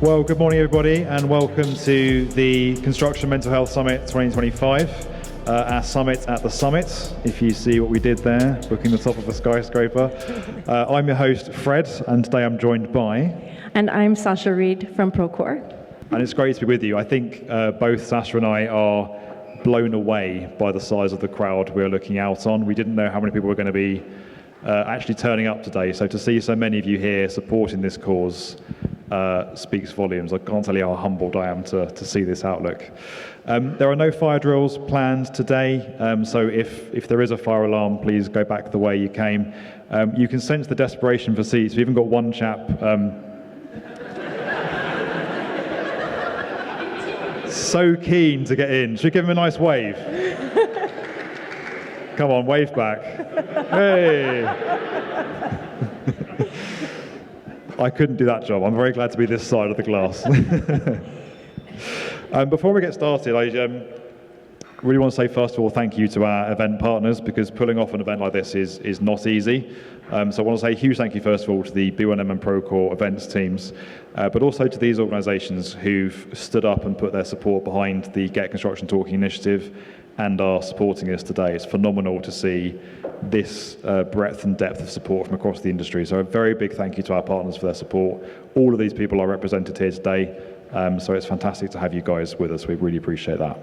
Well, good morning, everybody, and welcome to the Construction Mental Health Summit 2025, our summit at the summit. If you see what we did there, booking the top of a skyscraper. I'm your host, Fred, and today I'm joined by... And I'm Sasha Reed from Procore. And it's great to be with you. I think both Sasha and I are blown away by the size of the crowd we're looking out on. We didn't know how many people were going to be actually turning up today, so to see so many of you here supporting this cause speaks volumes. I can't tell you how humbled I am to see this outlook. There are no fire drills planned today, so if there is a fire alarm, please go back the way you came. You can sense the desperation for seats. We've even got one chap so keen to get in. Should we give him a nice wave? Come on, wave back. Hey! I couldn't do that job. I'm very glad to be this side of the glass. Before we get started, I really want to say, first of all, thank you to our event partners, because pulling off an event like this is not easy. So I want to say a huge thank you, first of all, to the B1M and Procore events teams, but also to these organisations who've stood up and put their support behind the Get Construction Talking initiative and are supporting us today. It's phenomenal to see this breadth and depth of support from across the industry. So a very big thank you to our partners for their support. All of these people are represented here today, so it's fantastic to have you guys with us. We really appreciate that.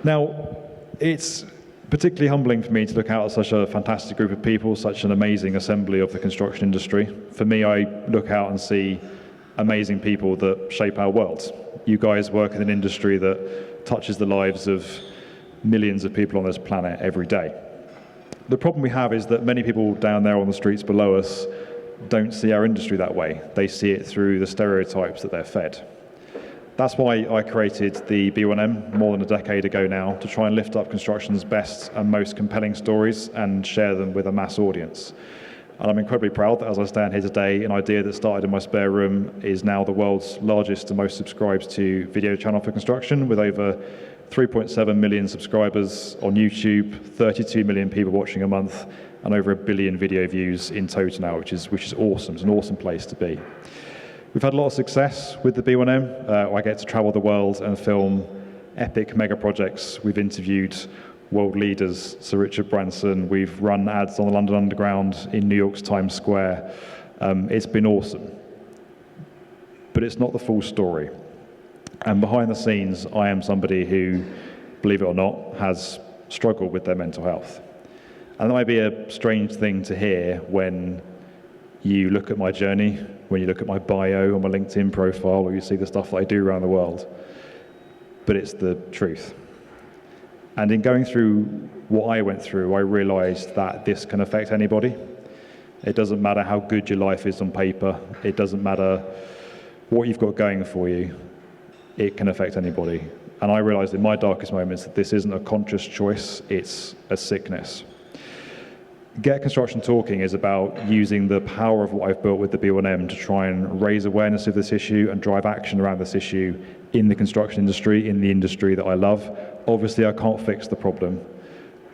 Now, it's particularly humbling for me to look out at such a fantastic group of people, such an amazing assembly of the construction industry. For me, I look out and see amazing people that shape our world. You guys work in an industry that touches the lives of millions of people on this planet every day. The problem we have is that many people down there on the streets below us don't see our industry that way. They see it through the stereotypes that they're fed. That's why I created the B1M more than a decade ago now, to try and lift up construction's best and most compelling stories and share them with a mass audience. And I'm incredibly proud that as I stand here today, an idea that started in my spare room is now the world's largest and most subscribed to video channel for construction, with over 3.7 million subscribers on YouTube, 32 million people watching a month, and over 1 billion video views in total now, which is awesome. It's an awesome place to be. We've had a lot of success with the B1M. I get to travel the world and film epic mega projects. We've interviewed world leaders, Sir Richard Branson. We've run ads on the London Underground, in New York's Times Square. It's been awesome. But it's not the full story. And behind the scenes, I am somebody who, believe it or not, has struggled with their mental health. And that might be a strange thing to hear when you look at my journey, when you look at my bio on my LinkedIn profile, or you see the stuff that I do around the world. But it's the truth. And in going through what I went through, I realized that this can affect anybody. It doesn't matter how good your life is on paper. It doesn't matter what you've got going for you. It can affect anybody. And I realized in my darkest moments that this isn't a conscious choice, it's a sickness. Get Construction Talking is about using the power of what I've built with the B1M to try and raise awareness of this issue and drive action around this issue in the construction industry, in the industry that I love. Obviously, I can't fix the problem,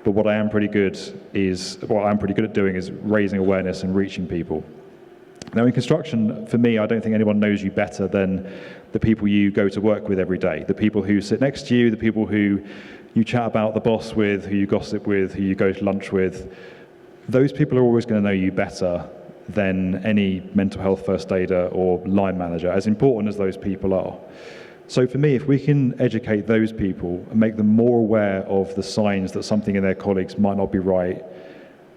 but what I'm pretty good at doing is raising awareness and reaching people. Now, in construction, for me, I don't think anyone knows you better than the people you go to work with every day, the people who sit next to you, the people who you chat about the boss with, who you gossip with, who you go to lunch with. Those people are always going to know you better than any mental health first aider or line manager, as important as those people are. So for me, if we can educate those people and make them more aware of the signs that something in their colleagues might not be right,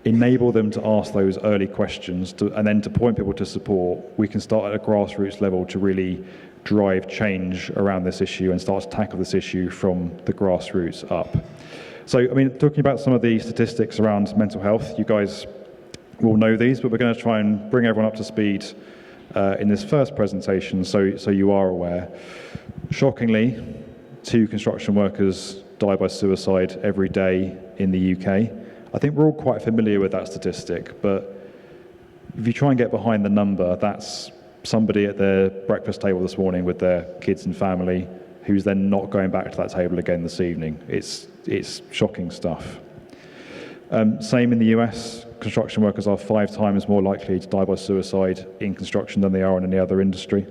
enable them to ask those early questions, and then to point people to support, we can start at a grassroots level to really drive change around this issue and start to tackle this issue from the grassroots up. So, I mean, talking about some of the statistics around mental health, you guys will know these, but we're going to try and bring everyone up to speed in this first presentation, so you are aware. Shockingly, 2 construction workers die by suicide every day in the UK. I think we're all quite familiar with that statistic, but if you try and get behind the number, that's somebody at their breakfast table this morning with their kids and family who's then not going back to that table again this evening. It's shocking stuff. Same in the US. construction workers are 5 times more likely to die by suicide in construction than they are in any other industry.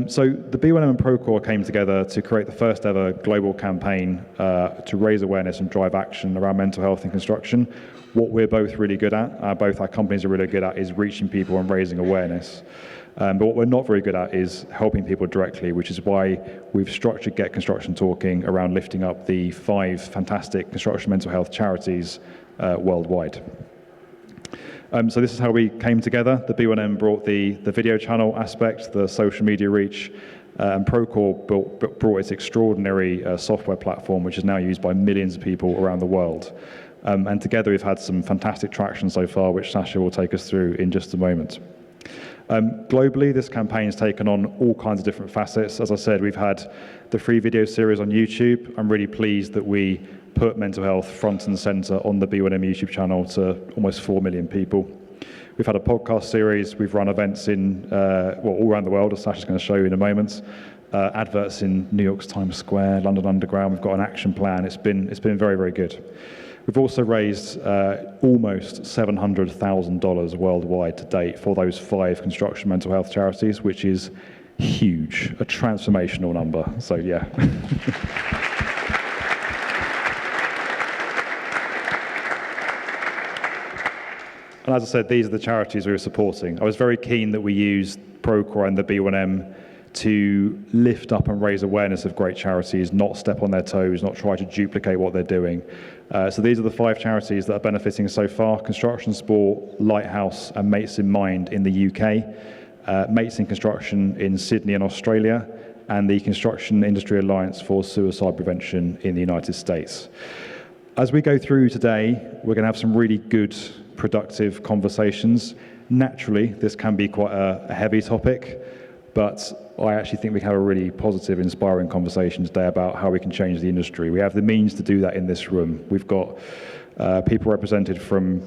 So the B1M and Procore came together to create the first ever global campaign to raise awareness and drive action around mental health in construction. What we're both really good at, both our companies are really good at, is reaching people and raising awareness. But what we're not very good at is helping people directly, which is why we've structured Get Construction Talking around lifting up the 5 fantastic construction mental health charities worldwide. So this is how we came together. The B1M brought the video channel aspect, the social media reach, and Procore brought its extraordinary software platform, which is now used by millions of people around the world. And together we've had some fantastic traction so far, which Sasha will take us through in just a moment. Globally, this campaign has taken on all kinds of different facets. As I said, we've had the free video series on YouTube. I'm really pleased that we put mental health front and center on the B1M YouTube channel to almost 4 million people. We've had a podcast series. We've run events in all around the world, as Sasha's going to show you in a moment. Adverts in New York's Times Square, London Underground. We've got an action plan. It's been very, very good. We've also raised almost $700,000 worldwide to date for those 5 construction mental health charities, which is huge, a transformational number. So yeah. And as I said, these are the charities we were supporting. I was very keen that we used Procore and the B1M to lift up and raise awareness of great charities, not step on their toes, not try to duplicate what they're doing. So these are the 5 charities that are benefiting so far: Construction Sport, Lighthouse, and Mates in Mind in the UK, Mates in Construction in Sydney and Australia, and the Construction Industry Alliance for Suicide Prevention in the United States. As we go through today, we're going to have some really good, productive conversations. Naturally, this can be quite a heavy topic, but I actually think we can have a really positive, inspiring conversation today about how we can change the industry. We have the means to do that in this room. We've got people represented from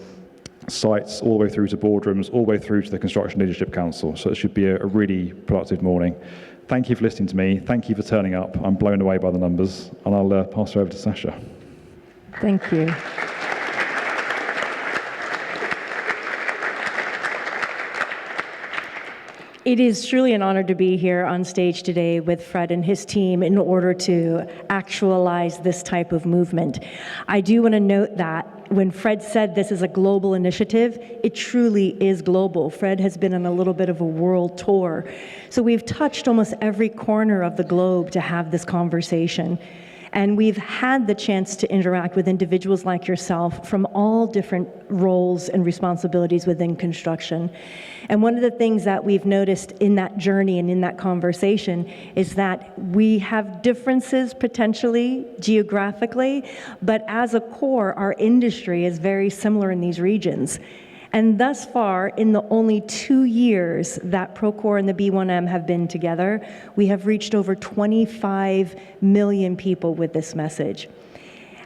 sites all the way through to boardrooms, all the way through to the Construction Leadership Council. So it should be a really productive morning. Thank you for listening to me. Thank you for turning up. I'm blown away by the numbers, and I'll pass it over to Sasha. Thank you. It is truly an honor to be here on stage today with Fred and his team in order to actualize this type of movement. I do want to note that when Fred said this is a global initiative, it truly is global. Fred has been on a little bit of a world tour. So we've touched almost every corner of the globe to have this conversation. And we've had the chance to interact with individuals like yourself from all different roles and responsibilities within construction. And one of the things that we've noticed in that journey and in that conversation is that we have differences potentially geographically, but as a core, our industry is very similar in these regions. And thus far, in the only 2 years that Procore and the B1M have been together, we have reached over 25 million people with this message.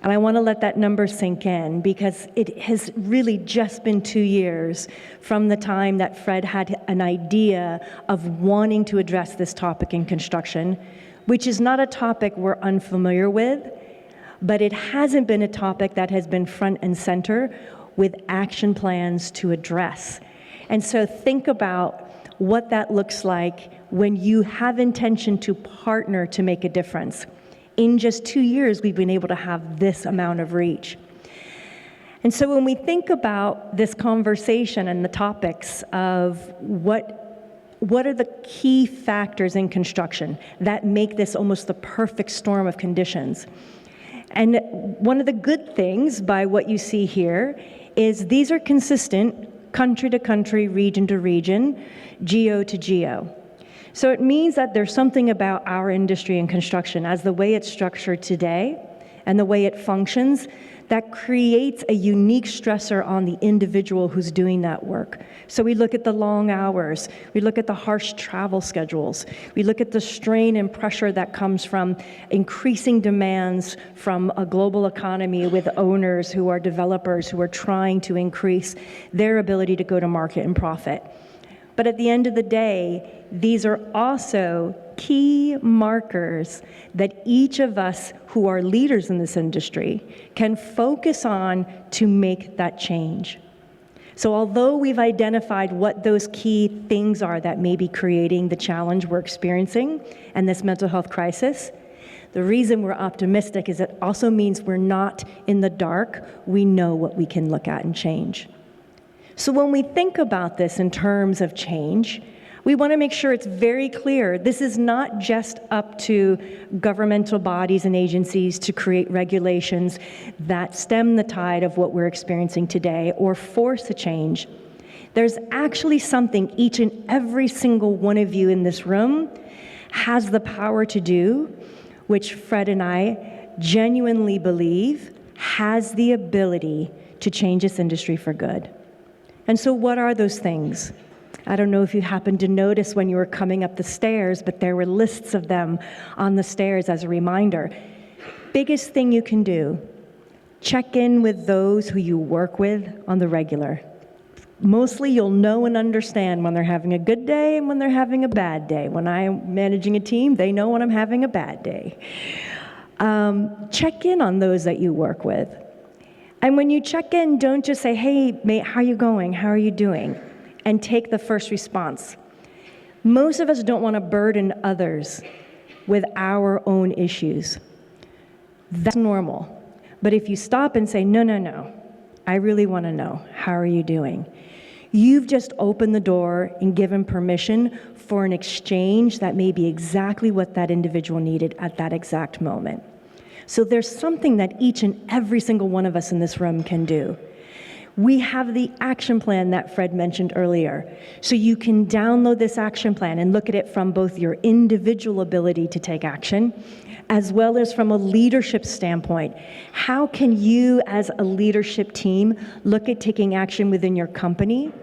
And I want to let that number sink in because it has really just been 2 years from the time that Fred had an idea of wanting to address this topic in construction, which is not a topic we're unfamiliar with, but it hasn't been a topic that has been front and center with action plans to address. And so think about what that looks like when you have intention to partner to make a difference. In just 2 years, we've been able to have this amount of reach. And so when we think about this conversation and the topics of what are the key factors in construction that make this almost the perfect storm of conditions? And one of the good things by what you see here is these are consistent country to country, region to region, geo to geo. So it means that there's something about our industry and construction as the way it's structured today and the way it functions that creates a unique stressor on the individual who's doing that work. So we look at the long hours, we look at the harsh travel schedules, we look at the strain and pressure that comes from increasing demands from a global economy with owners who are developers who are trying to increase their ability to go to market and profit. But at the end of the day, these are also key markers that each of us who are leaders in this industry can focus on to make that change. So although we've identified what those key things are that may be creating the challenge we're experiencing and this mental health crisis, the reason we're optimistic is it also means we're not in the dark. We know what we can look at and change. So when we think about this in terms of change, we want to make sure it's very clear this is not just up to governmental bodies and agencies to create regulations that stem the tide of what we're experiencing today or force a change. There's actually something each and every single one of you in this room has the power to do, which Fred and I genuinely believe has the ability to change this industry for good. And so what are those things? I don't know if you happened to notice when you were coming up the stairs, but there were lists of them on the stairs as a reminder. Biggest thing you can do, check in with those who you work with on the regular. Mostly you'll know and understand when they're having a good day and when they're having a bad day. When I'm managing a team, they know when I'm having a bad day. Check in on those that you work with. And when you check in, don't just say, hey, mate, how are you going? How are you doing? And take the first response. Most of us don't want to burden others with our own issues. That's normal. But if you stop and say, no, I really want to know, how are you doing? You've just opened the door and given permission for an exchange that may be exactly what that individual needed at that exact moment. So there's something that each and every single one of us in this room can do. We have the action plan that Fred mentioned earlier. So you can download this action plan and look at it from both your individual ability to take action, as well as from a leadership standpoint. How can you as a leadership team look at taking action within your company,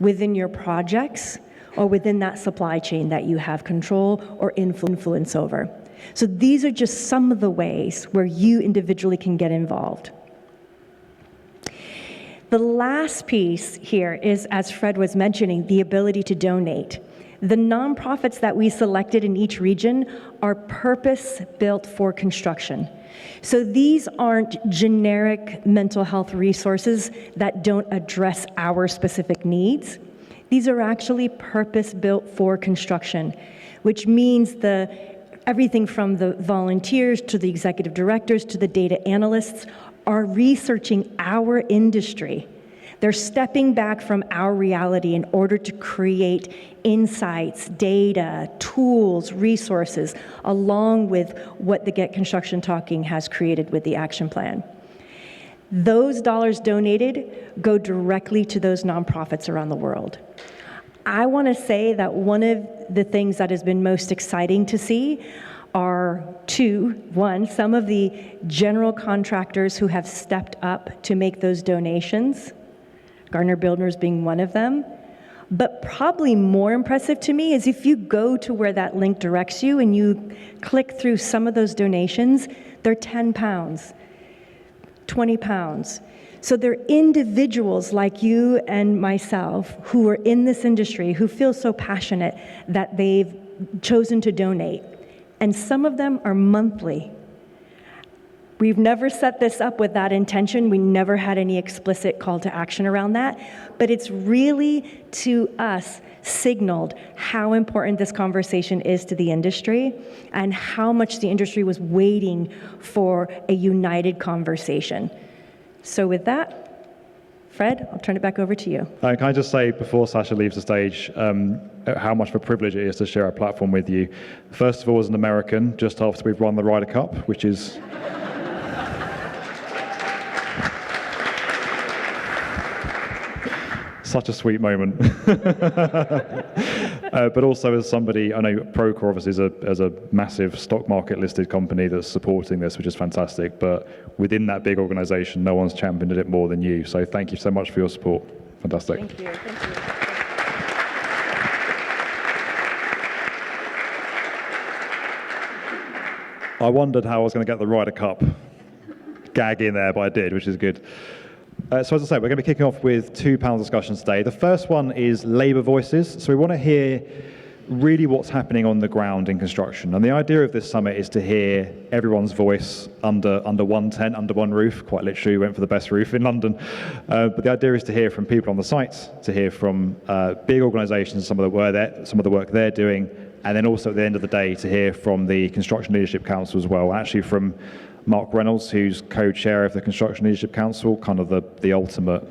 within your projects, or within that supply chain that you have control or influence over? So these are just some of the ways where you individually can get involved. The last piece here is, as Fred was mentioning, the ability to donate. The nonprofits that we selected in each region are purpose-built for construction. So these aren't generic mental health resources that don't address our specific needs. These are actually purpose-built for construction, which means everything from the volunteers to the executive directors to the data analysts are researching our industry. They're stepping back from our reality in order to create insights, data, tools, resources, along with what the Get Construction Talking has created with the action plan. Those dollars donated go directly to those nonprofits around the world. I want to say that one of the things that has been most exciting to see are two. One, some of the general contractors who have stepped up to make those donations, Gardner Builders being one of them. But probably more impressive to me is if you go to where that link directs you and you click through some of those donations, they're 10 pounds, 20 pounds. So they're individuals like you and myself who are in this industry who feel so passionate that they've chosen to donate. And some of them are monthly. We've never set this up with that intention. We never had any explicit call to action around that. But it's really, to us, signaled how important this conversation is to the industry and how much the industry was waiting for a united conversation. So with that, Fred, I'll turn it back over to you. Can I just say, before Sasha leaves the stage, how much of a privilege it is to share a platform with you. First of all, as an American, just after we've won the Ryder Cup, which is such a sweet moment. But also as somebody, I know Procore obviously is a massive stock market listed company that's supporting this, which is fantastic. But within that big organization, no one's championed it more than you. So thank you so much for your support. Fantastic. Thank you. Thank you. I wondered how I was going to get the Ryder Cup gag in there, but I did, which is good. So as I say, we're going to be kicking off with 2 panel discussions today. The first one is labour voices. So we want to hear really what's happening on the ground in construction. And the idea of this summit is to hear everyone's voice under one tent, under one roof. Quite literally, we went for the best roof in London. But the idea is to hear from people on the sites, to hear from big organisations, some of the work they're doing, and then also at the end of the day to hear from the Construction Leadership Council as well, actually from Mark Reynolds, who's co-chair of the Construction Leadership Council, kind of the ultimate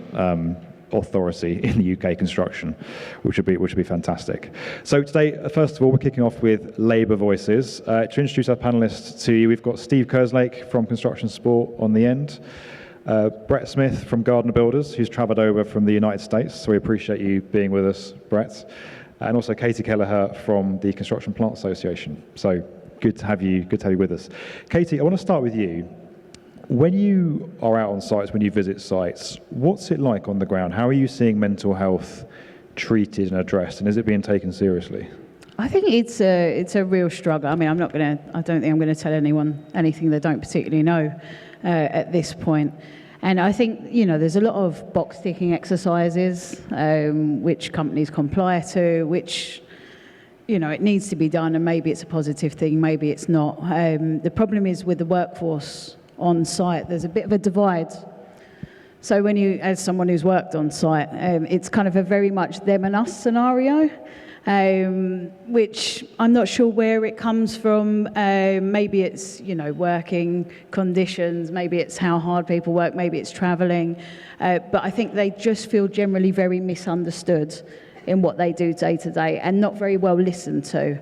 authority in the UK construction, which would be fantastic. So today, first of all, we're kicking off with Labour Voices. To introduce our panellists to you, we've got Steve Kerslake from Construction Sport on the end, Brett Smith from Gardner Builders, who's travelled over from the United States, so we appreciate you being with us, Brett, and also Katie Kelleher from the Construction Plant Association. So good to have you with us. Katie, I want to start with you. When you are out on sites, when you visit sites, what's it like on the ground? How are you seeing mental health treated and addressed, and is it being taken seriously? I think it's a real struggle. I mean, I don't think I'm going to tell anyone anything they don't particularly know at this point. And I think, there's a lot of box-ticking exercises which companies comply to, which, it needs to be done, and maybe it's a positive thing, maybe it's not. The problem is with the workforce on site, there's a bit of a divide. So when as someone who's worked on site, it's kind of a very much them and us scenario, which I'm not sure where it comes from. Maybe it's, working conditions, maybe it's how hard people work, maybe it's traveling. But I think they just feel generally very misunderstood in what they do day to day and not very well listened to.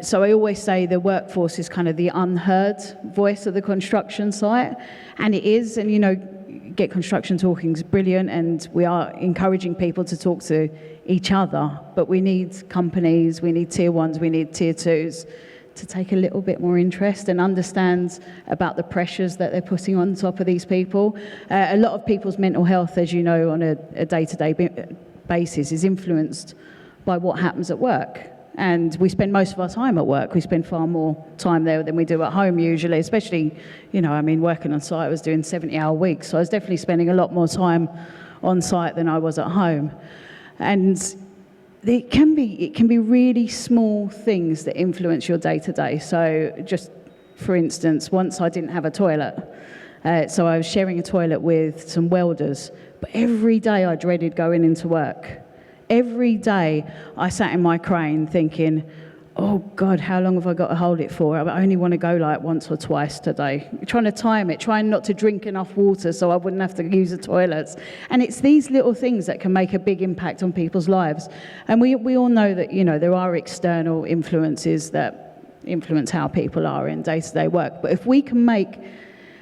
So I always say the workforce is kind of the unheard voice of the construction site, and it is, and Get Construction Talking is brilliant, and we are encouraging people to talk to each other, but we need companies, we need tier ones, we need tier twos to take a little bit more interest and understand about the pressures that they're putting on top of these people. A lot of people's mental health, as you know, on a day-to-day basis is influenced by what happens at work. And we spend most of our time at work. We spend far more time there than we do at home usually, especially, working on site, I was doing 70-hour weeks, so I was definitely spending a lot more time on site than I was at home. And it can be really small things that influence your day-to-day. So just, for instance, once I didn't have a toilet, so I was sharing a toilet with some welders, but every day I dreaded going into work. Every day I sat in my crane thinking, oh God, how long have I got to hold it for? I only want to go like once or twice today. Trying to time it, trying not to drink enough water so I wouldn't have to use the toilets. And it's these little things that can make a big impact on people's lives. And we all know that, there are external influences that influence how people are in day-to-day work. But if we can make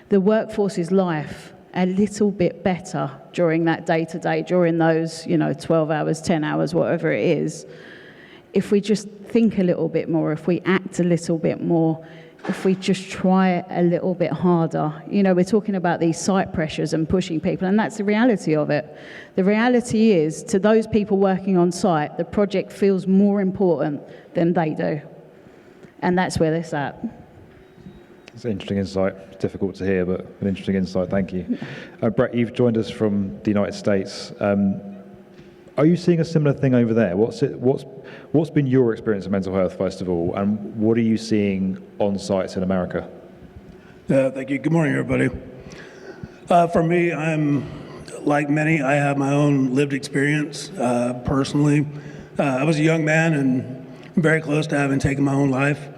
the workforce's life a little bit better during that day-to-day, during those, 12 hours, 10 hours, whatever it is, if we just think a little bit more, if we act a little bit more, if we just try a little bit harder. We're talking about these site pressures and pushing people, and that's the reality of it. The reality is, to those people working on site, the project feels more important than they do. And that's where they're at. It's an interesting insight. It's difficult to hear, but an interesting insight. Thank you. Brett, you've joined us from the United States. Are you seeing a similar thing over there? What's been your experience of mental health, first of all, and what are you seeing on sites in America? Thank you. Good morning, everybody. For me, I'm like many. I have my own lived experience personally. I was a young man and very close to having taken my own life.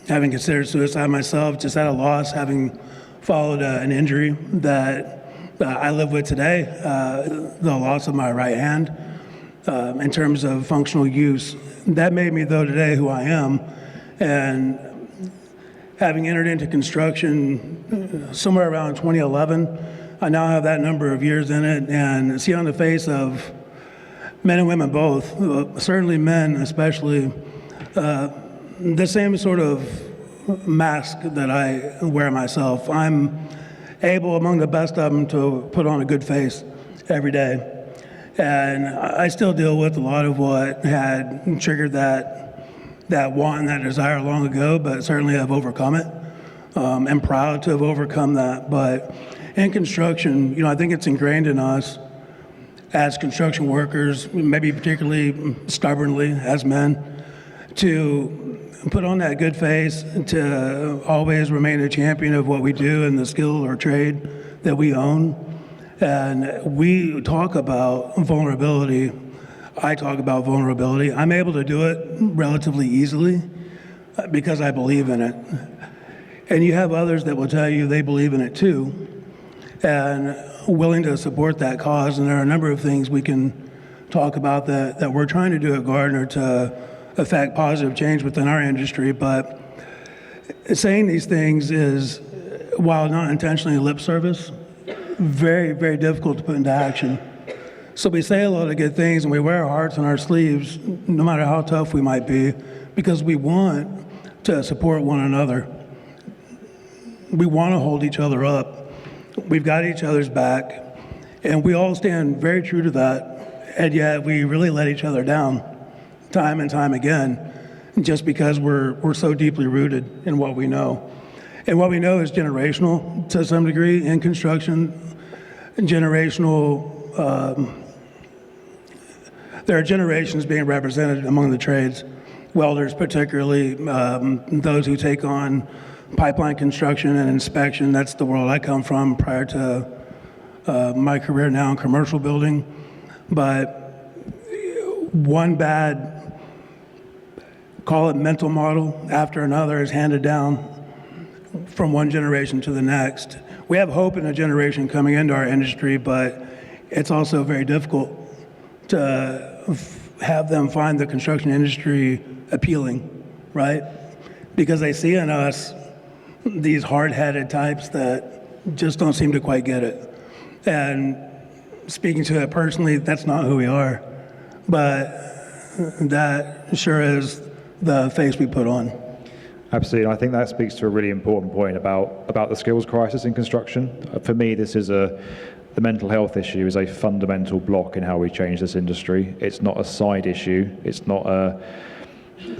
Having considered suicide myself, just at a loss, having followed an injury that I live with today, the loss of my right hand, in terms of functional use. That made me, though, today who I am. And having entered into construction somewhere around 2011, I now have that number of years in it, and see on the face of men and women both, certainly men especially, the same sort of mask that I wear myself. I'm able, among the best of them, to put on a good face every day. And I still deal with a lot of what had triggered that want and that desire long ago, but certainly have overcome it. I'm proud to have overcome that. But in construction, I think it's ingrained in us as construction workers, maybe particularly stubbornly as men, to put on that good face, to always remain a champion of what we do and the skill or trade that we own. And we talk about vulnerability. I talk about vulnerability. I'm able to do it relatively easily because I believe in it. And you have others that will tell you they believe in it too and willing to support that cause. And there are a number of things we can talk about that we're trying to do at Gardner to affect positive change within our industry. But saying these things is, while not intentionally lip service, very, very difficult to put into action. So we say a lot of good things and we wear our hearts on our sleeves, no matter how tough we might be, because we want to support one another. We want to hold each other up. We've got each other's back, and we all stand very true to that, and yet we really let each other down time and time again, just because we're so deeply rooted in what we know. And what we know is generational to some degree in construction, generational. There are generations being represented among the trades, welders particularly, those who take on pipeline construction and inspection. That's the world I come from prior to my career now in commercial building. But one bad, call it mental model after another is handed down from one generation to the next. We have hope in a generation coming into our industry, but it's also very difficult to have them find the construction industry appealing, right? Because they see in us these hard-headed types that just don't seem to quite get it. And speaking to it personally, that's not who we are, but that sure is the face we put on. Absolutely. I think that speaks to a really important point about the skills crisis in construction. For me, this is the mental health issue is a fundamental block in how we change this industry. It's not a side issue. It's not a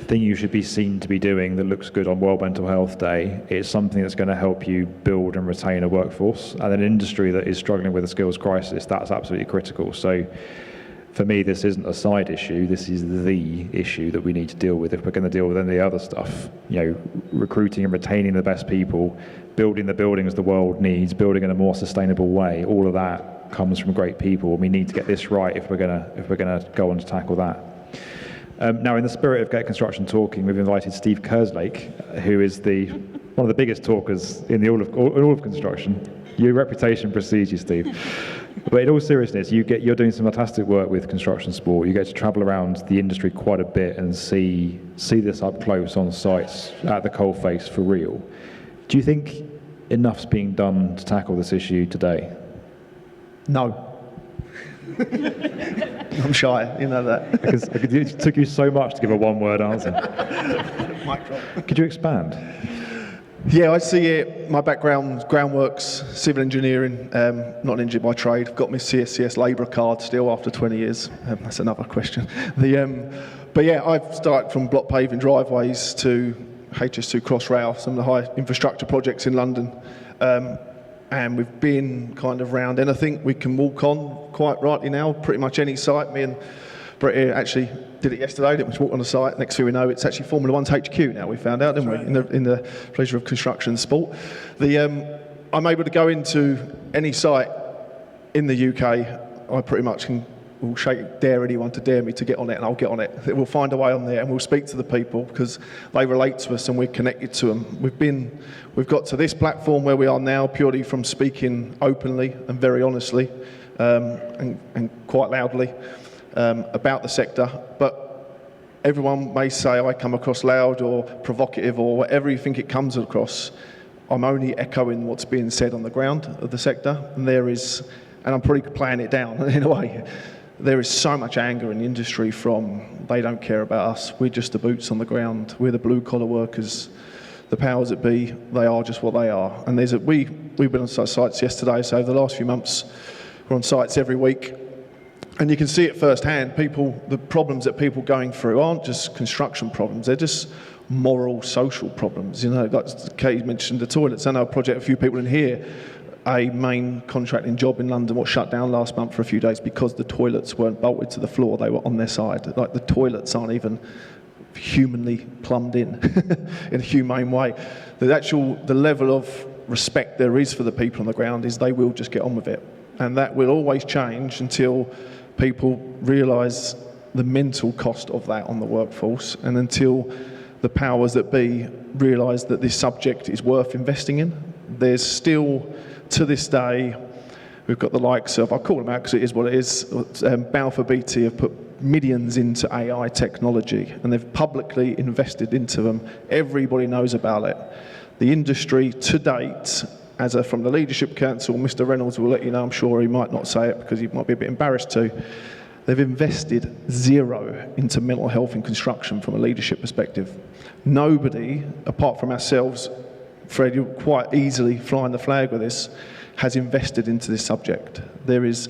thing you should be seen to be doing that looks good on World Mental Health Day. It's something that's going to help you build and retain a workforce. And an industry that is struggling with a skills crisis, that's absolutely critical. So for me, this isn't a side issue. This is the issue that we need to deal with if we're going to deal with any other stuff. Recruiting and retaining the best people, building the buildings the world needs, building in a more sustainable way. All of that comes from great people, and we need to get this right if we're going to go on to tackle that. Now, in the spirit of Get Construction Talking, we've invited Steve Kerslake, who is one of the biggest talkers in all of construction. Your reputation precedes you, Steve. But in all seriousness, you're doing some fantastic work with construction sport. You get to travel around the industry quite a bit and see this up close on sites at the coalface for real. Do you think enough's being done to tackle this issue today? No. I'm shy, you know that. Because it took you so much to give a one-word answer. Mic drop. Could you expand? Yeah, I see it. My background's groundworks, civil engineering, not an engineer by trade. I've got my CSCS labourer card still after 20 years. That's another question. But yeah, I've started from block paving driveways to HS2 Crossrail, some of the high infrastructure projects in London. And we've been kind of round anything we can walk on, quite rightly now, pretty much any site. Me and Brett here actually did it yesterday, didn't we? Walk on the site. Next thing we know, it's actually Formula One's HQ now, we found out, didn't we? In the pleasure of construction and sport. I'm able to go into any site in the UK. I pretty much will dare anyone to dare me to get on it, and I'll get on it. We'll find a way on there, and we'll speak to the people because they relate to us and we're connected to them. We've got to this platform where we are now purely from speaking openly and very honestly and quite loudly about the sector. But everyone may say I come across loud or provocative or whatever you think it comes across. I'm only echoing what's being said on the ground of the sector, and I'm probably playing it down in a way. There is so much anger in the industry from they don't care about us. We're just the boots on the ground. We're the blue collar workers. The powers that be, they are just what they are. And we've been on sites yesterday, so over the last few months, we're on sites every week. And you can see it firsthand. The problems that people are going through aren't just construction problems. They're just moral, social problems. Like Kate mentioned the toilets. I know a project, a few people in here, a main contracting job in London was shut down last month for a few days because the toilets weren't bolted to the floor, they were on their side. Like, the toilets aren't even humanly plumbed in in a humane way. The level of respect there is for the people on the ground is they will just get on with it. And that will always change until people realise the mental cost of that on the workforce, and until the powers that be realise that this subject is worth investing in. There's still, to this day, we've got the likes of, I'll call them out because it is what it is, Balfour Beatty have put millions into AI technology, and they've publicly invested into them. Everybody knows about it. The industry to date, from the Leadership Council, Mr. Reynolds will let you know, I'm sure he might not say it because he might be a bit embarrassed to, they've invested zero into mental health in construction from a leadership perspective. Nobody, apart from ourselves, Fred, you're quite easily flying the flag with this, has invested into this subject. There is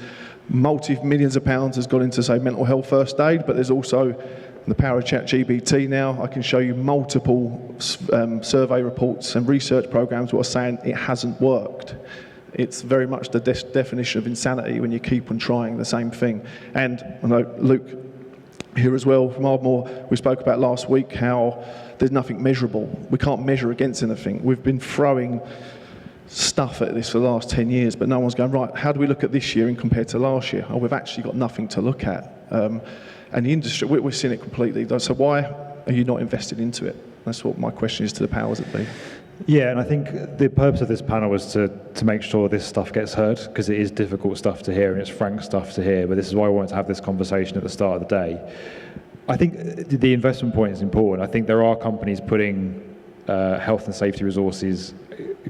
multi-millions of pounds has gone into, say, mental health first aid, but there's also the power of ChatGPT now. I can show you multiple survey reports and research programs that are saying it hasn't worked. It's very much the definition of insanity when you keep on trying the same thing. And I know Luke here as well from Ardmore, we spoke about last week how there's nothing measurable. We can't measure against anything. We've been throwing stuff at this for the last 10 years, but no one's going, right, how do we look at this year and compare to last year? Oh, we've actually got nothing to look at. And the industry, we're seeing it completely. So why are you not invested into it? That's what my question is to the powers that be. Yeah, and I think the purpose of this panel was to make sure this stuff gets heard, because it is difficult stuff to hear and it's frank stuff to hear, but this is why I wanted to have this conversation at the start of the day. I think the investment point is important. I think there are companies putting health and safety resources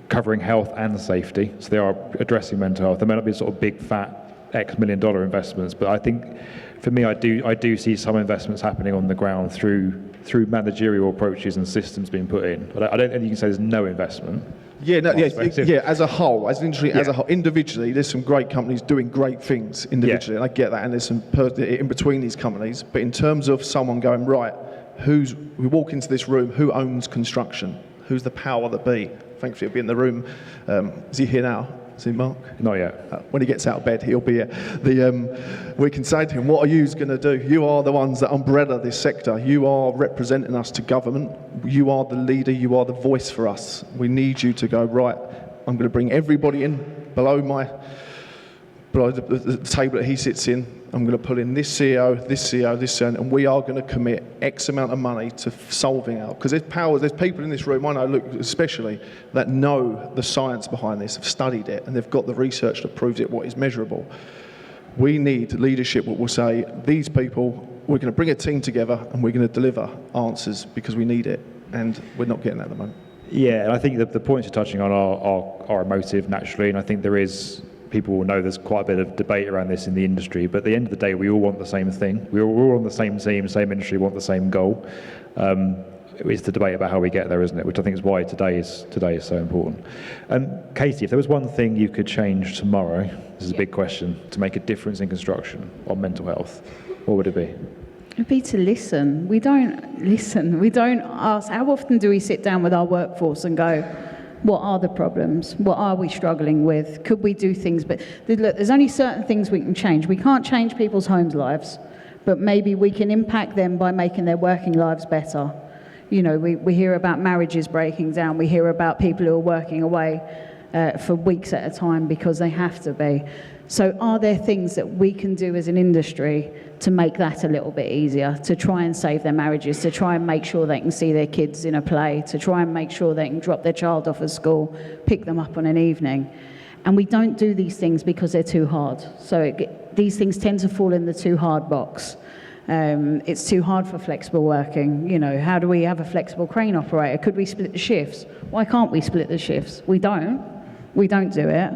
covering health and safety, so they are addressing mental health. They may not be sort of big, fat, X $1 million investments, but I think for me, I do see some investments happening on the ground through managerial approaches and systems being put in. I don't think you can say there's no investment. Yeah, no, as a whole, as an industry, as a whole, individually, there's some great companies doing great things individually, and I get that, and there's some in between these companies. But in terms of someone going, right, we walk into this room, who owns construction? Who's the power that be? Thankfully, he'll be in the room. Is he here now? Is he, Mark? Not yet. When he gets out of bed, he'll be here. We can say to him, what are you going to do? You are the ones that umbrella this sector. You are representing us to government. You are the leader. You are the voice for us. We need you to go, right, I'm going to bring everybody in below the table that he sits in. I'm going to pull in this CEO, this CEO, this CEO, and we are going to commit X amount of money to solving out. Because there's people in this room, I know, Luke especially, that know the science behind this, have studied it, and they've got the research that proves it, what is measurable. We need leadership that will say, these people, we're going to bring a team together and we're going to deliver answers because we need it, and we're not getting that at the moment. Yeah, and I think the points you're touching on are emotive naturally, and I think people will know there's quite a bit of debate around this in the industry, but at the end of the day, we all want the same thing. We're all on the same team, same industry, want the same goal. It's the debate about how we get there, isn't it? Which I think is why today is so important. Katie, if there was one thing you could change tomorrow, this is a big question, to make a difference in construction on mental health, what would it be? It'd be to listen. We don't listen. We don't ask, how often do we sit down with our workforce and go, what are the problems? What are we struggling with? Could we do things? But look, there's only certain things we can change. We can't change people's homes lives, but maybe we can impact them by making their working lives better. You know, we hear about marriages breaking down. We hear about people who are working away for weeks at a time because they have to be. So are there things that we can do as an industry to make that a little bit easier, to try and save their marriages, to try and make sure they can see their kids in a play, to try and make sure they can drop their child off at school, pick them up on an evening? And we don't do these things because they're too hard. So these things tend to fall in the too hard box. It's too hard for flexible working. You know, how do we have a flexible crane operator? Could we split the shifts? Why can't we split the shifts? We don't do it.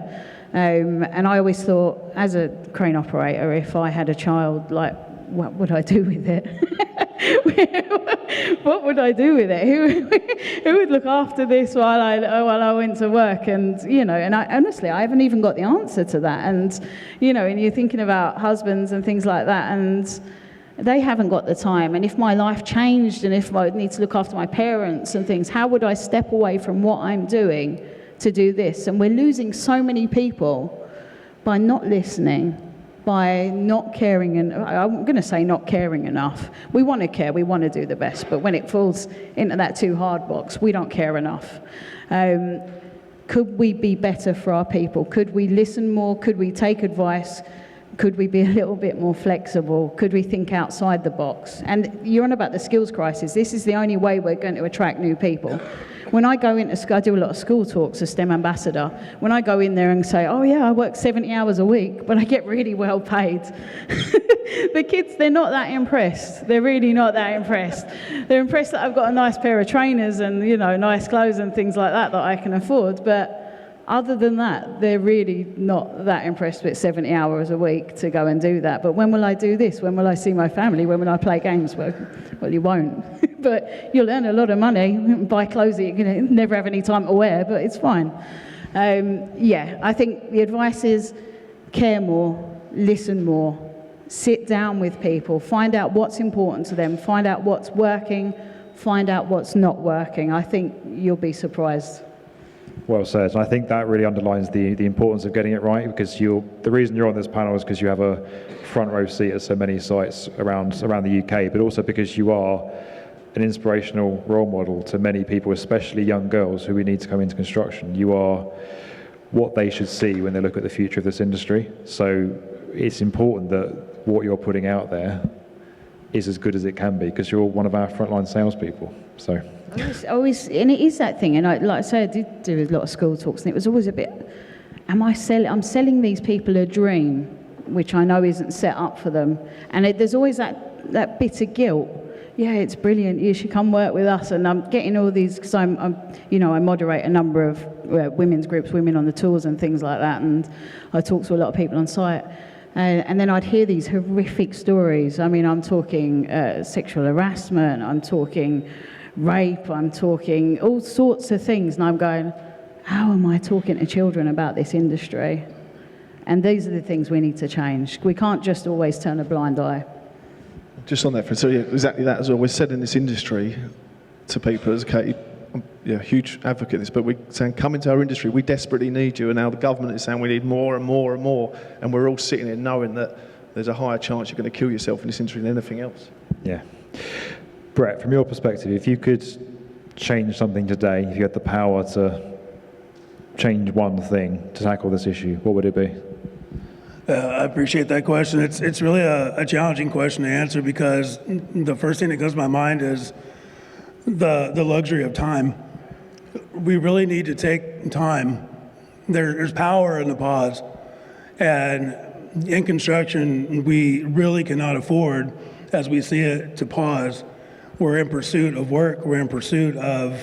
And I always thought, as a crane operator, if I had a child, like, what would I do with it? What would I do with it? Who would look after this while I went to work? And, you know, and honestly, I haven't even got the answer to that. And, you know, and you're thinking about husbands and things like that, and they haven't got the time. And if my life changed and if I need to look after my parents and things, how would I step away from what I'm doing to do this. And we're losing so many people by not listening, by not caring, and I'm going to say not caring enough. We want to care, we want to do the best, but when it falls into that too hard box, we don't care enough. Could we be better for our people? Could we listen more? Could we take advice? Could we be a little bit more flexible? Could we think outside the box? And you're on about the skills crisis. This is the only way we're going to attract new people. When I go into school, I do a lot of school talks as STEM ambassador. When I go in there and say, oh yeah, I work 70 hours a week, but I get really well paid. The kids, they're not that impressed. They're really not that impressed. They're impressed that I've got a nice pair of trainers and, you know, nice clothes and things like that I can afford. But other than that, they're really not that impressed with 70 hours a week to go and do that. But when will I do this? When will I see my family? When will I play games? Well, you won't. But you'll earn a lot of money, buy clothes that you're going to never have any time to wear, but it's fine. Yeah, I think the advice is care more, listen more, sit down with people, find out what's important to them, find out what's working, find out what's not working. I think you'll be surprised. Well said. And I think that really underlines the importance of getting it right, because the reason you're on this panel is because you have a front row seat at so many sites around the UK, but also because you are an inspirational role model to many people, especially young girls who we need to come into construction. You are what they should see when they look at the future of this industry. So it's important that what you're putting out there is as good as it can be, because you're one of our frontline salespeople. So. Always, and it is that thing. And like I say, I did do a lot of school talks, and it was always a bit, I'm selling these people a dream, which I know isn't set up for them. And there's always that bit of guilt. Yeah, it's brilliant. You should come work with us. And I'm getting all these, because I moderate a number of women's groups, women on the tools and things like that. And I talk to a lot of people on site. And then I'd hear these horrific stories. I mean, I'm talking sexual harassment, I'm talking rape, I'm talking all sorts of things. And I'm going, how am I talking to children about this industry? And these are the things we need to change. We can't just always turn a blind eye. Just on that, so yeah, exactly that as well. We're said in this industry to people, as Katie, I'm a huge advocate of this, but we're saying, come into our industry, we desperately need you, and now the government is saying we need more and more and more, and we're all sitting here knowing that there's a higher chance you're going to kill yourself in this industry than anything else. Yeah. Brett, from your perspective, if you could change something today, if you had the power to change one thing to tackle this issue, what would it be? I appreciate that question. It's really a challenging question to answer, because the first thing that comes to my mind is the luxury of time. We really need to take time. There's power in the pause. And in construction, we really cannot afford, as we see it, to pause. We're in pursuit of work. We're in pursuit of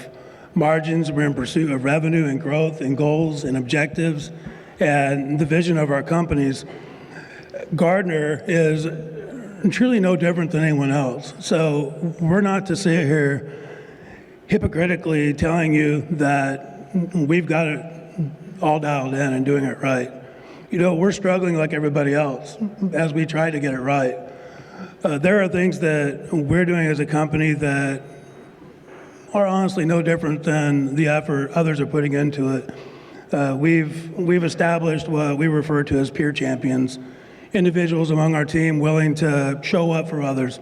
margins. We're in pursuit of revenue and growth and goals and objectives and the vision of our companies. Gardner is truly no different than anyone else. So we're not to sit here hypocritically telling you that we've got it all dialed in and doing it right. You know, we're struggling like everybody else as we try to get it right. There are things that we're doing as a company that are honestly no different than the effort others are putting into it. We've established what we refer to as peer champions, individuals among our team willing to show up for others.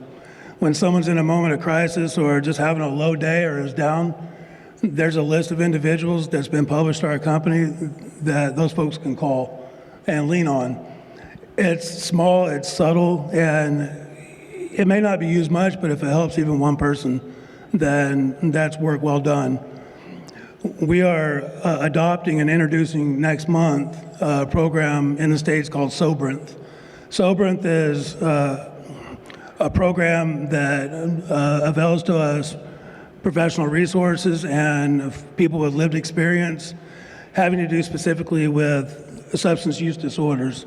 When someone's in a moment of crisis or just having a low day or is down, there's a list of individuals that's been published to our company that those folks can call and lean on. It's small, it's subtle, and it may not be used much, but if it helps even one person, then that's work well done. We are adopting and introducing next month a program in the States called Sobrinth. Sobrinth is a program that avails to us professional resources and people with lived experience having to do specifically with substance use disorders.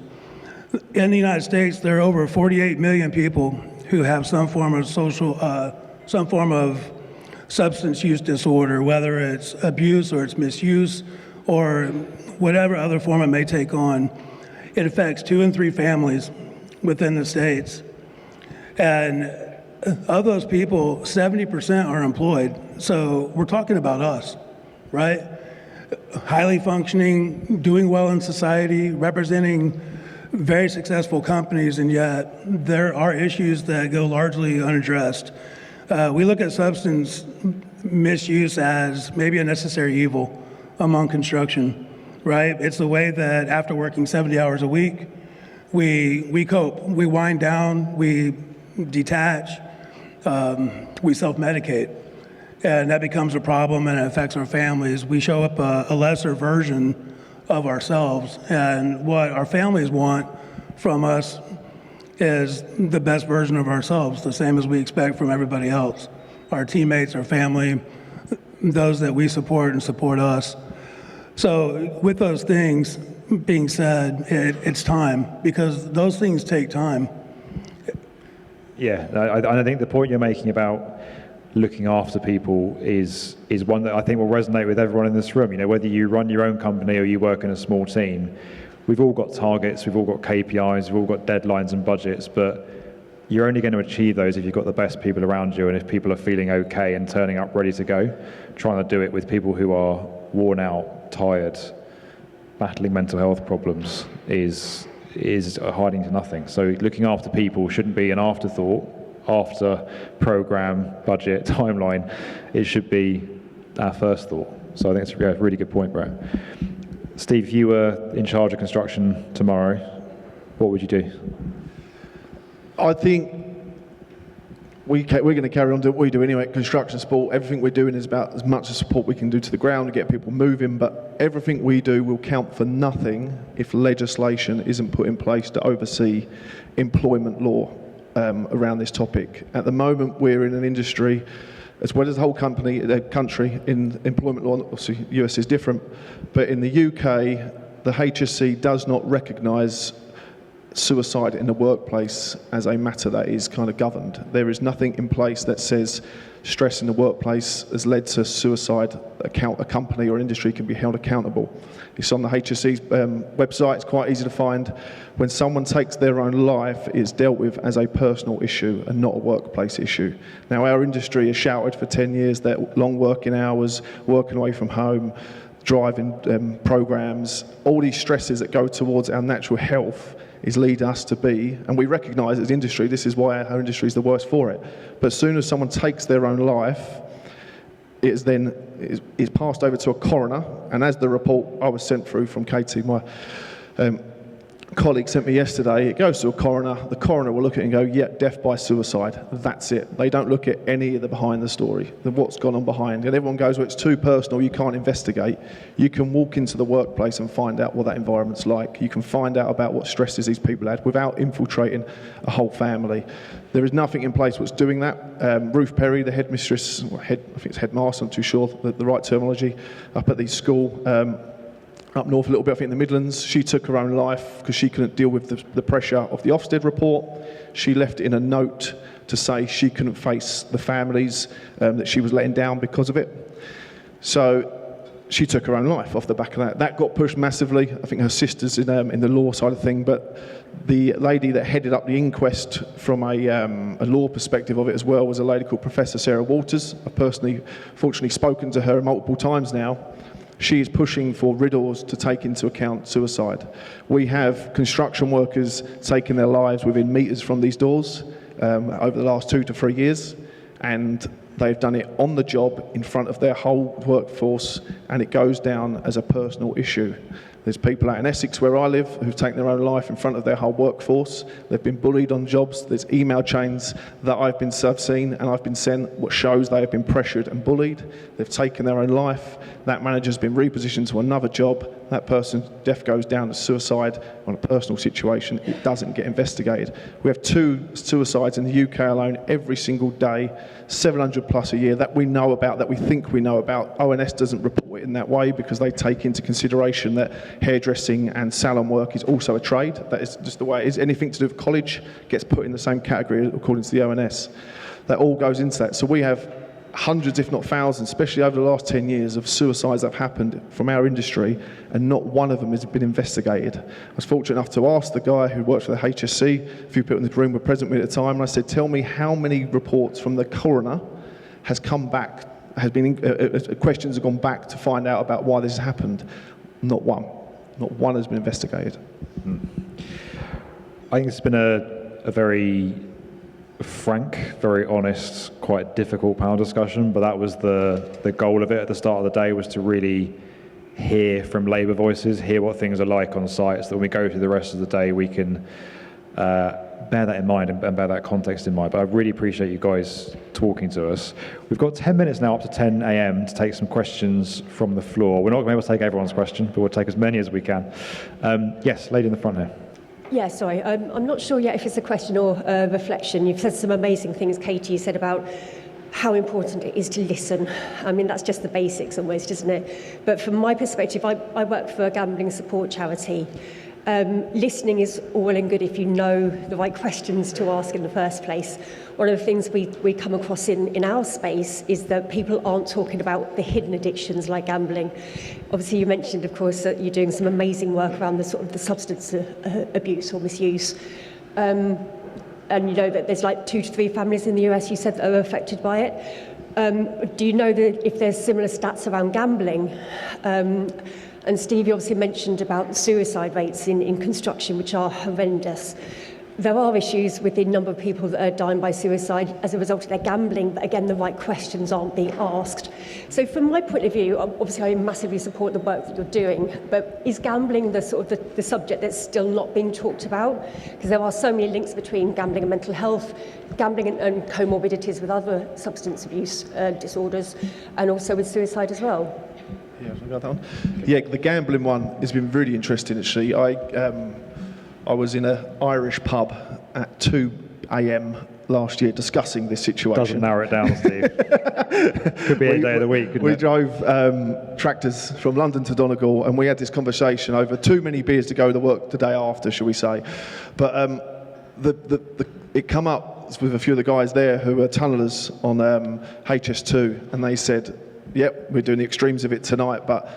In the United States, there are over 48 million people who have some form of substance use disorder, whether it's abuse or it's misuse or whatever other form it may take on. It affects 2 in 3 families within the states. And of those people, 70% are employed. So we're talking about us, right? highly functioning, doing well in society, representing very successful companies, and yet there are issues that go largely unaddressed. We look at substance misuse as maybe a necessary evil among construction, right? It's the way that after working 70 hours a week, we cope, we wind down, we detach, we self-medicate. And that becomes a problem, and it affects our families. We show up a lesser version of ourselves, and what our families want from us is the best version of ourselves, the same as we expect from everybody else. Our teammates, our family, those that we support and support us. So with those things being said, it's time, because those things take time. Yeah, I think the point you're making about looking after people is one that I think will resonate with everyone in this room. You know, whether you run your own company or you work in a small team, we've all got targets, we've all got KPIs, we've all got deadlines and budgets, but you're only going to achieve those if you've got the best people around you and if people are feeling okay and turning up ready to go. Trying to do it with people who are worn out, tired, battling mental health problems is hiding to nothing. So looking after people shouldn't be an afterthought after program, budget, timeline. It should be our first thought. So I think it's a really good point, Brett. Steve, if you were in charge of construction tomorrow, what would you do? I think we're going to carry on doing what we do anyway at construction support. Everything we're doing is about as much support we can do to the ground to get people moving, but everything we do will count for nothing if legislation isn't put in place to oversee employment law around this topic. At the moment, we're in an industry, as well as the whole country, in employment law. Obviously, the US is different, but in the UK, the HSC does not recognise suicide in the workplace as a matter that is kind of governed. There is nothing in place that says stress in the workplace has led to suicide. A company or industry can be held accountable. It's on the HSC's website. It's quite easy to find. When someone takes their own life, it's dealt with as a personal issue and not a workplace issue. Now, our industry has shouted for 10 years that long working hours, working away from home, driving programs, all these stresses that go towards our natural health is lead us to be, and we recognise as industry, this is why our industry is the worst for it. But as soon as someone takes their own life, it's passed over to a coroner, and as the report I was sent through from Katie, my colleague sent me yesterday, it goes to a coroner. The coroner will look at it and go, yeah, death by suicide. That's it. They don't look at any of the behind the story, what's gone on behind. And everyone goes, well, it's too personal, you can't investigate. You can walk into the workplace and find out what that environment's like. You can find out about what stresses these people had without infiltrating a whole family. There is nothing in place what's doing that. Ruth Perry, the headmistress, I think it's headmaster, I'm not too sure the right terminology, up at the school, up north a little bit, I think in the Midlands, she took her own life because she couldn't deal with the pressure of the Ofsted report. She left it in a note to say she couldn't face the families that she was letting down because of it. So she took her own life off the back of that. That got pushed massively. I think her sister's in the law side of thing, but the lady that headed up the inquest from a law perspective of it as well was a lady called Professor Sarah Waters. I've personally, fortunately, spoken to her multiple times now. She is pushing for riddles to take into account suicide. We have construction workers taking their lives within metres from these doors over the last 2 to 3 years, and they've done it on the job in front of their whole workforce, and it goes down as a personal issue. There's people out in Essex where I live who've taken their own life in front of their whole workforce. They've been bullied on jobs. There's email chains that I've seen and I've been sent what shows they have been pressured and bullied. They've taken their own life. That manager's been repositioned to another job. That person's death goes down to suicide on a personal situation. It doesn't get investigated. We have 2 suicides in the UK alone every single day, 700 plus a year that we know about, that we think we know about. ONS doesn't report it in that way because they take into consideration that hairdressing and salon work is also a trade. That is just the way it is. Anything to do with college gets put in the same category according to the ONS. That all goes into that. So we have hundreds, if not thousands, especially over the last 10 years, of suicides that have happened from our industry, and not one of them has been investigated. I was fortunate enough to ask the guy who worked for the HSC, a few people in the room were present with me at the time, and I said, tell me how many reports from the coroner has come back has been, questions have gone back to find out about why this has happened. Not one. Not one has been investigated. I think it's been a very frank, very honest, quite difficult panel discussion, but that was the goal of it at the start of the day, was to really hear from labour voices, hear what things are like on site, so that when we go through the rest of the day, we can bear that in mind and bear that context in mind. But I really appreciate you guys talking to us. We've got 10 minutes now up to 10 a.m. to take some questions from the floor. We're not going to be able to take everyone's question, but we'll take as many as we can. Yes, lady in the front here. Yeah, sorry. I'm not sure yet if it's a question or a reflection. You've said some amazing things, Katie. You said about how important it is to listen. I mean, that's just the basics almost, isn't it? But from my perspective, I work for a gambling support charity. Listening is all well and good if you know the right questions to ask in the first place. One of the things we come across in our space is that people aren't talking about the hidden addictions like gambling. Obviously, you mentioned, of course, that you're doing some amazing work around the sort of the substance abuse or misuse. And you know that there's like 2 to 3 families in the US, you said, that are affected by it. Do you know that if there's similar stats around gambling? And Steve, you obviously mentioned about suicide rates in construction, which are horrendous. There are issues with the number of people that are dying by suicide as a result of their gambling, but again, the right questions aren't being asked. So from my point of view, obviously I massively support the work that you're doing, but is gambling the sort of the subject that's still not being talked about? Because there are so many links between gambling and mental health, gambling and comorbidities with other substance abuse disorders, and also with suicide as well. Yeah, I got that one. Yeah, the gambling one has been really interesting, actually. I was in an Irish pub at 2 a.m. last year discussing this situation. Doesn't narrow it down, Steve. Could be any day of the week, couldn't we it? drove tractors from London to Donegal, and we had this conversation over too many beers to go to work the day after, shall we say. But it come up with a few of the guys there who were tunnellers on HS2, and they said, yep, we're doing the extremes of it tonight, but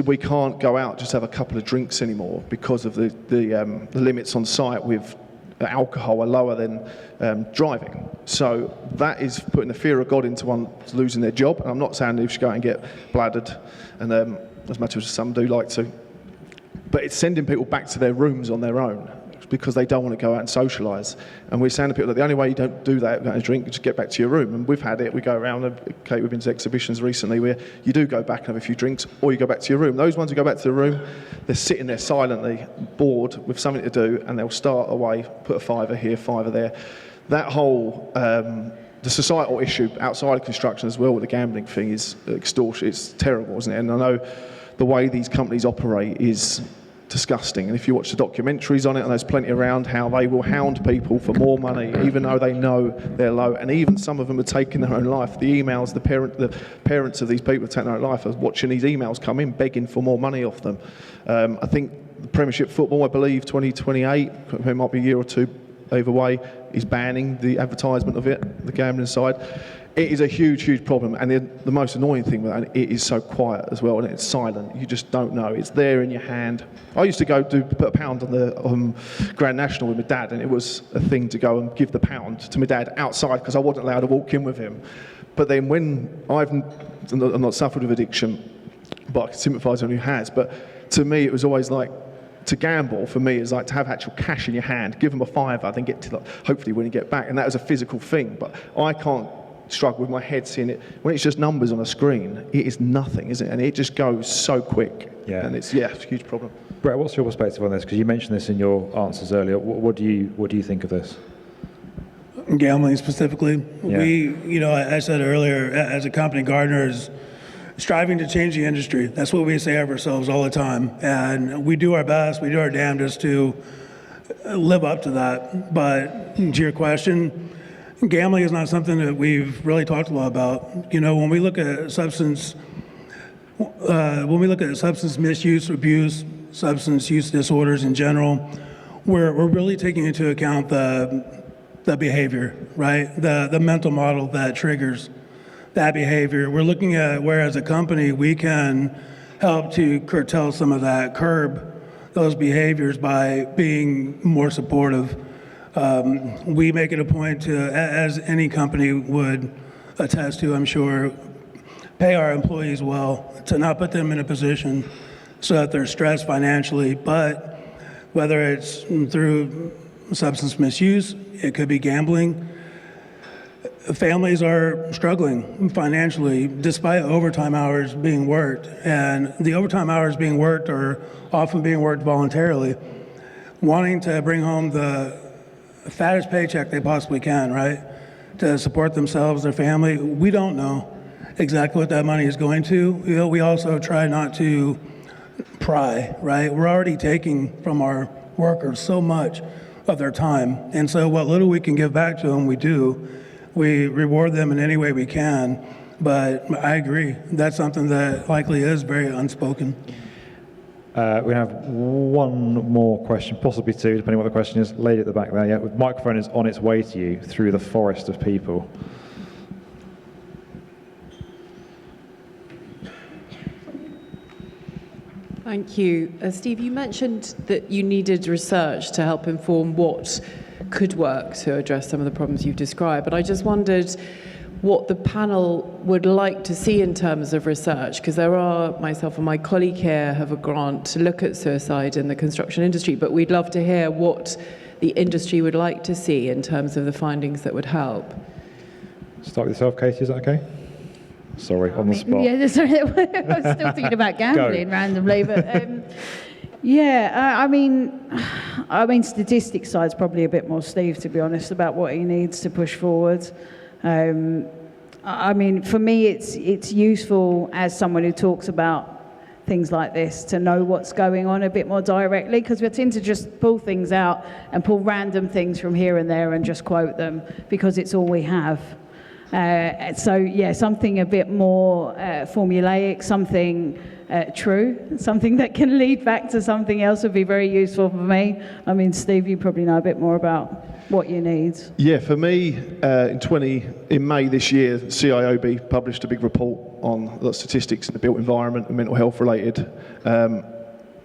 we can't go out just have a couple of drinks anymore because of the limits on site with alcohol are lower than driving. So that is putting the fear of God into one losing their job. And I'm not saying they should go out and get bladdered, and as much as some do like to, but it's sending people back to their rooms on their own because they don't want to go out and socialise. And we're saying to people that the only way you don't do that, go out and drink, is just get back to your room. And we've had it, we go around, Kate, we've been to exhibitions recently where you do go back and have a few drinks, or you go back to your room. Those ones who go back to the room, they're sitting there silently, bored, with something to do, and they'll start away, put a fiver here, fiver there. That whole, the societal issue outside of construction as well with the gambling thing is extortion. It's terrible, isn't it? And I know the way these companies operate is disgusting, and if you watch the documentaries on it, and there's plenty around, how they will hound people for more money even though they know they're low, and even some of them are taking their own life. The emails, the parents of these people taking their own life are watching these emails come in begging for more money off them. I think the Premiership football, I believe 2028, it might be a year or two either way, is banning the advertisement of it, the gambling side. It is a huge, huge problem, and the most annoying thing with that, it is so quiet as well, and it's silent. You just don't know. It's there in your hand. I used to go put a pound on the Grand National with my dad, and it was a thing to go and give the pound to my dad outside because I wasn't allowed to walk in with him. But then when I'm not suffered with addiction, but I can sympathise with anyone who has. But to me, it was always like, to gamble for me is like to have actual cash in your hand, give them a fiver, then get to hopefully when you get back, and that was a physical thing. But I can't struggle with my head seeing it when it's just numbers on a screen. It is nothing, is it? And it just goes so quick. Yeah. And it's a huge problem. Brett, what's your perspective on this? Because you mentioned this in your answers earlier. What do you think of this? Gambling specifically, Yeah. I said earlier, as a company, Gardner is striving to change the industry. That's what we say of ourselves all the time, and we do our best, we do our damnedest to live up to that. But to your question, gambling is not something that we've really talked a lot about. When we look at substance misuse, abuse, substance use disorders in general, we're really taking into account the behavior, right? The mental model that triggers that behavior. We're looking at where, as a company, we can help to curtail some of that, curb those behaviors by being more supportive. We make it a point to, as any company would attest to, I'm sure, pay our employees well, to not put them in a position so that they're stressed financially, but whether it's through substance misuse, it could be gambling. Families are struggling financially despite overtime hours being worked, and the overtime hours being worked are often being worked voluntarily, wanting to bring home the fattest paycheck they possibly can, right, to support themselves, their family. We don't know exactly what that money is going to. We also try not to pry, right? We're already taking from our workers so much of their time, and so what little we can give back to them, we do. We reward them in any way we can, but I agree, that's something that likely is very unspoken. We have one more question, possibly two, depending on what the question is. Lady at the back there, yeah. The microphone is on its way to you through the forest of people. Thank you. Steve, you mentioned that you needed research to help inform what could work to address some of the problems you've described, but I just wondered what the panel would like to see in terms of research, because myself and my colleague here have a grant to look at suicide in the construction industry, but we'd love to hear what the industry would like to see in terms of the findings that would help. Start with yourself, Katie, is that okay? Sorry, on the spot. Yeah, sorry, I was still thinking about gambling randomly, but I mean, statistics side's probably a bit more Steve, to be honest, about what he needs to push forward. I mean, for me, it's useful as someone who talks about things like this to know what's going on a bit more directly, because we tend to just pull things out and pull random things from here and there and just quote them because it's all we have. Something a bit more formulaic, something true, something that can lead back to something else would be very useful for me. I mean, Steve, you probably know a bit more about what you need. Yeah, for me, in May this year, CIOB published a big report on the statistics in the built environment and mental health related.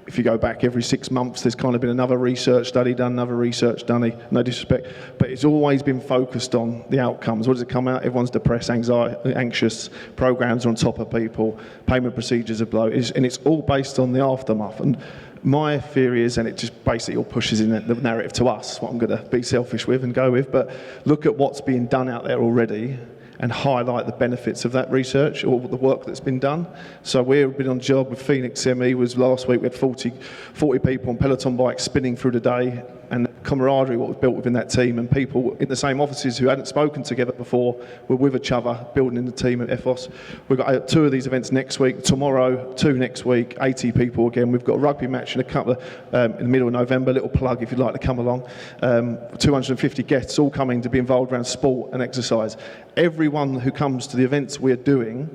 If you go back every 6 months, there's kind of been another research study done, another research done, no disrespect, but it's always been focused on the outcomes. What does it come out? Everyone's depressed, anxious, programs are on top of people, payment procedures are below, and it's all based on the aftermath. And my theory is, and it just basically all pushes in the narrative to us, what I'm going to be selfish with and go with, but look at what's being done out there already and highlight the benefits of that research or the work that's been done. So we've been on job with Phoenix ME, was last week, we had 40 people on Peloton bikes spinning through the day, and the camaraderie what was built within that team, and people in the same offices who hadn't spoken together before were with each other, building in the team at EFOS. We've got 2 of these events next week, tomorrow, 2 next week, 80 people again. We've got a rugby match in a couple in the middle of November, little plug if you'd like to come along. 250 guests all coming to be involved around sport and exercise. Everyone who comes to the events we're doing,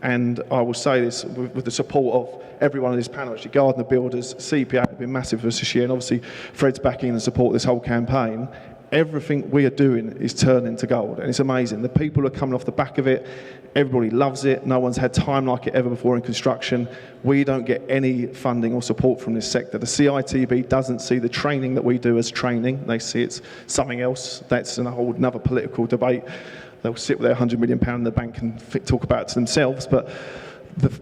and I will say this with the support of everyone on this panel, actually, Gardner Builders, CPA have been massive for us this year, and obviously Fred's backing and support this whole campaign. Everything we are doing is turning to gold, and it's amazing. The people are coming off the back of it. Everybody loves it. No one's had time like it ever before in construction. We don't get any funding or support from this sector. The CITB doesn't see the training that we do as training. They see it's something else. That's another political debate. They'll sit with their £100 million in the bank and talk about it to themselves. But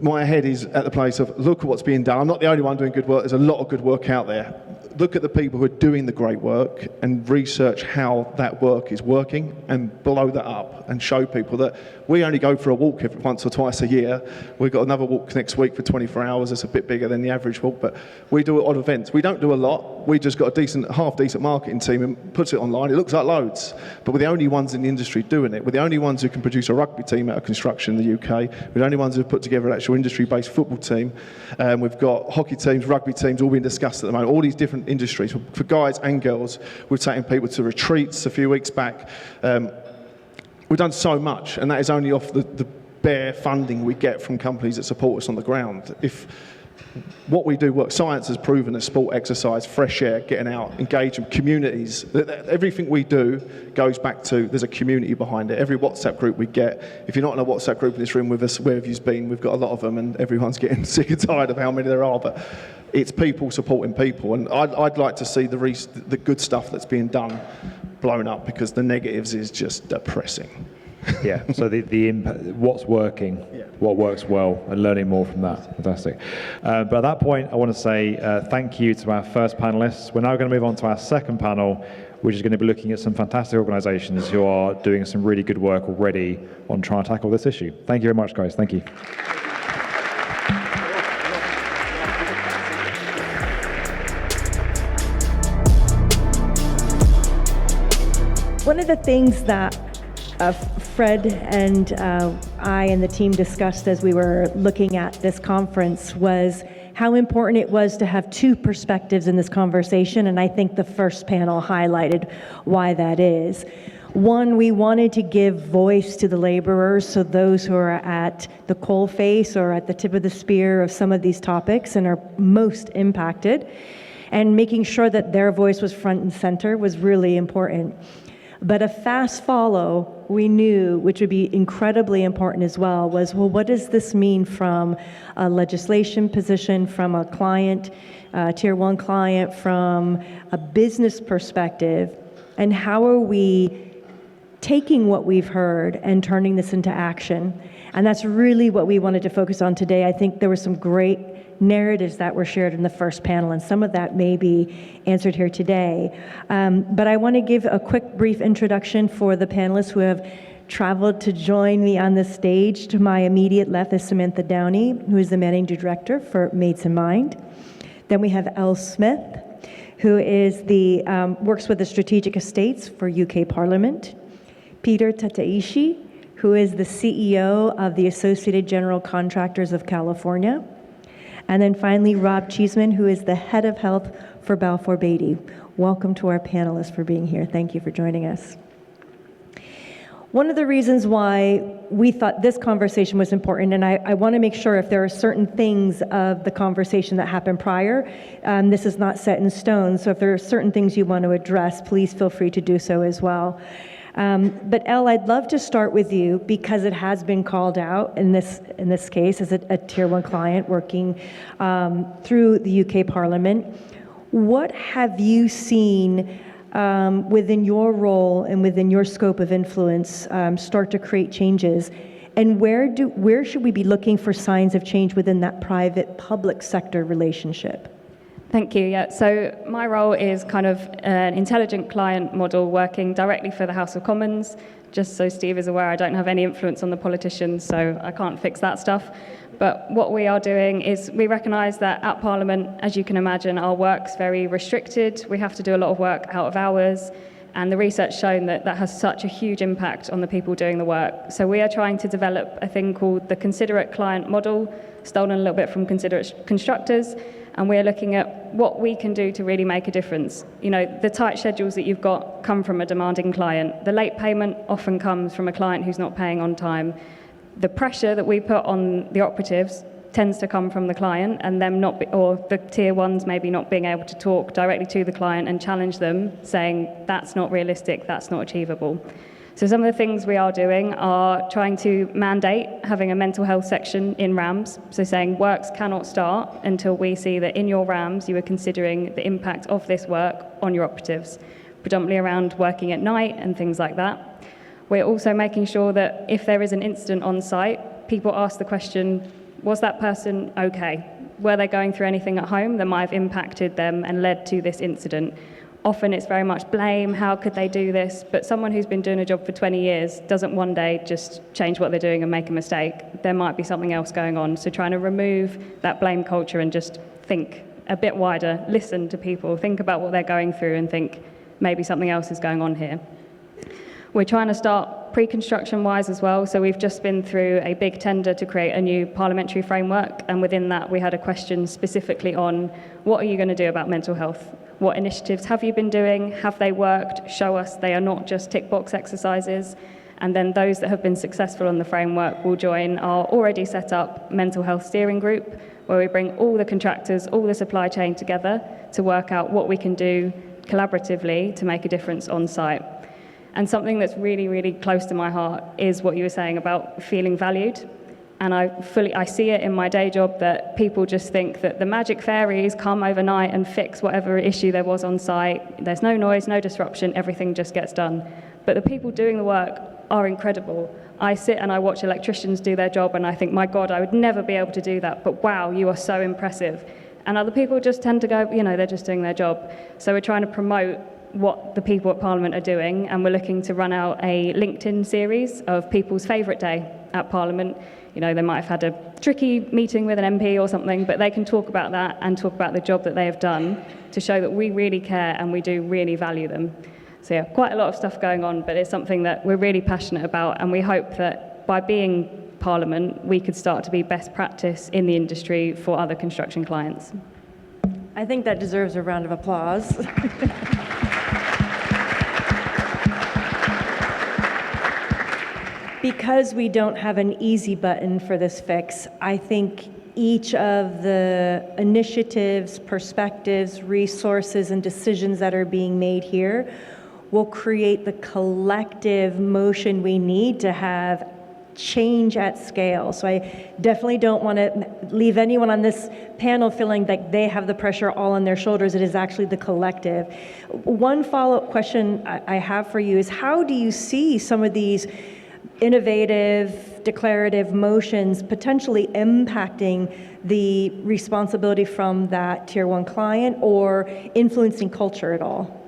my head is at the place of, look at what's being done. I'm not the only one doing good work. There's a lot of good work out there. Look at the people who are doing the great work and research how that work is working and blow that up and show people that we only go for a walk once or twice a year. We've got another walk next week for 24 hours. It's a bit bigger than the average walk, but we do it on events. We don't do a lot. We just got a half-decent marketing team and puts it online. It looks like loads, but we're the only ones in the industry doing it. We're the only ones who can produce a rugby team out of construction in the UK. We're the only ones who've put together an actual industry-based football team. We've got hockey teams, rugby teams, all being discussed at the moment, all these different industries. For guys and girls, we're taking people to retreats a few weeks back. We've done so much, and that is only off the bare funding we get from companies that support us on the ground. If what we do works, science has proven that sport, exercise, fresh air, getting out, engaging communities, everything we do goes back to there's a community behind it. Every WhatsApp group we get, if you're not in a WhatsApp group in this room with us, where have you been? We've got a lot of them, and everyone's getting sick and tired of how many there are, but it's people supporting people, and I'd like to see the good stuff that's being done blown up, because the negatives is just depressing. Yeah, so the impact, what's working, what works well and learning more from that. Fantastic. But at that point, I want to say thank you to our first panelists. We're now going to move on to our second panel, which is going to be looking at some fantastic organizations who are doing some really good work already on trying to tackle this issue. Thank you very much, guys. Thank you. One of the things that Fred and I and the team discussed as we were looking at this conference was how important it was to have two perspectives in this conversation, and I think the first panel highlighted why that is. One, we wanted to give voice to the laborers, so those who are at the coalface or at the tip of the spear of some of these topics and are most impacted, and making sure that their voice was front and center was really important. But a fast follow, we knew, which would be incredibly important as well, was, well, what does this mean from a legislation position, from a client, tier one client, from a business perspective, and how are we taking what we've heard and turning this into action? And that's really what we wanted to focus on today. I think there were some great narratives that were shared in the first panel, and some of that may be answered here today. But I want to give a quick, brief introduction for the panelists who have traveled to join me on the stage. To my immediate left is Samantha Downey, who is the Managing Director for Mates in Mind. Then we have Elle Smith, who is works with the Strategic Estates for UK Parliament. Peter Tataishi, who is the CEO of the Associated General Contractors of California. And then finally, Rob Cheeseman, who is the Head of Health for Balfour Beatty. Welcome to our panelists for being here. Thank you for joining us. One of the reasons why we thought this conversation was important, and I want to make sure if there are certain things of the conversation that happened prior, this is not set in stone, so if there are certain things you want to address, please feel free to do so as well. But Elle, I'd love to start with you because it has been called out in this case as a tier one client working through the UK Parliament. What have you seen within your role and within your scope of influence start to create changes? And where should we be looking for signs of change within that private-public sector relationship? Thank you. Yeah. So my role is kind of an intelligent client model working directly for the House of Commons. Just so Steve is aware, I don't have any influence on the politicians, so I can't fix that stuff. But what we are doing is we recognise that at Parliament, as you can imagine, our work's very restricted. We have to do a lot of work out of hours, and the research shown that that has such a huge impact on the people doing the work. So we are trying to develop a thing called the considerate client model, stolen a little bit from considerate constructors. And we're looking at what we can do to really make a difference. You know, the tight schedules that you've got come from a demanding client. The late payment often comes from a client who's not paying on time. The pressure that we put on the operatives tends to come from the client and them or the tier ones maybe not being able to talk directly to the client and challenge them, saying that's not realistic, that's not achievable. So some of the things we are doing are trying to mandate having a mental health section in RAMs, so saying works cannot start until we see that in your RAMs you are considering the impact of this work on your operatives, predominantly around working at night and things like that. We're also making sure that if there is an incident on site, people ask the question, was that person okay? Were they going through anything at home that might have impacted them and led to this incident? Often it's very much blame, how could they do this? But someone who's been doing a job for 20 years doesn't one day just change what they're doing and make a mistake. There might be something else going on. So trying to remove that blame culture and just think a bit wider, listen to people, think about what they're going through and think maybe something else is going on here. We're trying to start pre-construction wise as well. So we've just been through a big tender to create a new parliamentary framework. And within that, we had a question specifically on what are you going to do about mental health? What initiatives have you been doing? Have they worked? Show us they are not just tick box exercises. And then those that have been successful on the framework will join our already set up mental health steering group, where we bring all the contractors, all the supply chain together to work out what we can do collaboratively to make a difference on site. And something that's really, really close to my heart is what you were saying about feeling valued. And I see it in my day job that people just think that the magic fairies come overnight and fix whatever issue there was on site. There's no noise, no disruption, everything just gets done. But the people doing the work are incredible. I sit and I watch electricians do their job and I think, my God, I would never be able to do that, but wow, you are so impressive. And other people just tend to go, they're just doing their job. So we're trying to promote what the people at Parliament are doing, and we're looking to run out a LinkedIn series of people's favourite day at Parliament. They might have had a tricky meeting with an MP or something, but they can talk about that and talk about the job that they have done to show that we really care and we do really value them. So yeah, quite a lot of stuff going on, but it's something that we're really passionate about, and we hope that by being Parliament, we could start to be best practice in the industry for other construction clients. I think that deserves a round of applause. Because we don't have an easy button for this fix, I think each of the initiatives, perspectives, resources, and decisions that are being made here will create the collective motion we need to have change at scale. So I definitely don't want to leave anyone on this panel feeling like they have the pressure all on their shoulders. It is actually the collective. One follow-up question I have for you is, how do you see some of these innovative, declarative motions potentially impacting the responsibility from that tier one client or influencing culture at all?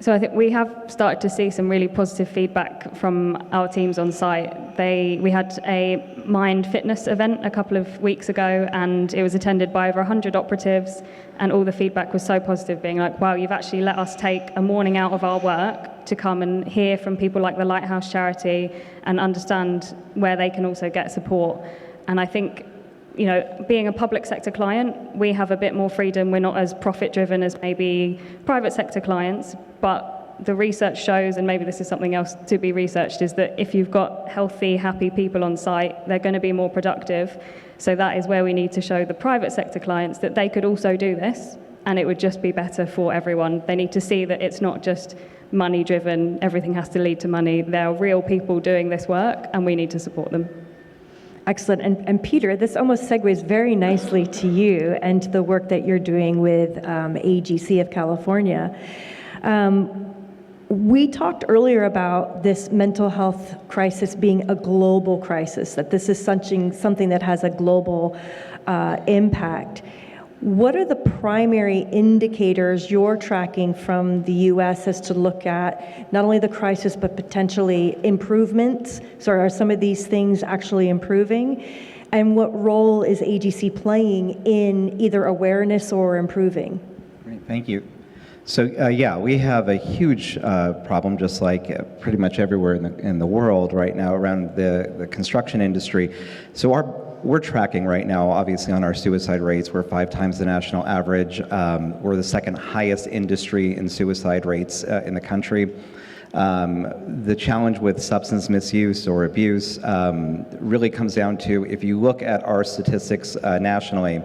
So I think we have started to see some really positive feedback from our teams on site. We had a Mind Fitness event a couple of weeks ago, and it was attended by over 100 operatives, and all the feedback was so positive, being like, wow, you've actually let us take a morning out of our work to come and hear from people like the Lighthouse charity and understand where they can also get support. And I think, being a public sector client, we have a bit more freedom. We're not as profit driven as maybe private sector clients, but the research shows, and maybe this is something else to be researched, is that if you've got healthy, happy people on site, they're going to be more productive. So that is where we need to show the private sector clients that they could also do this, and it would just be better for everyone. They need to see that it's not just money driven, everything has to lead to money. There are real people doing this work, and we need to support them. Excellent. And Peter, this almost segues very nicely to you and to the work that you're doing with AGC of California. We talked earlier about this mental health crisis being a global crisis, that this is something that has a global impact. What are the primary indicators you're tracking from the U.S. as to look at not only the crisis, but potentially improvements? So are some of these things actually improving? And what role is AGC playing in either awareness or improving? Great, thank you. So we have a huge problem, just like pretty much everywhere in the world right now around the construction industry. So we're tracking right now, obviously, on our suicide rates. We're 5 times the national average. We're the second highest industry in suicide rates in the country. The challenge with substance misuse or abuse really comes down to, if you look at our statistics nationally,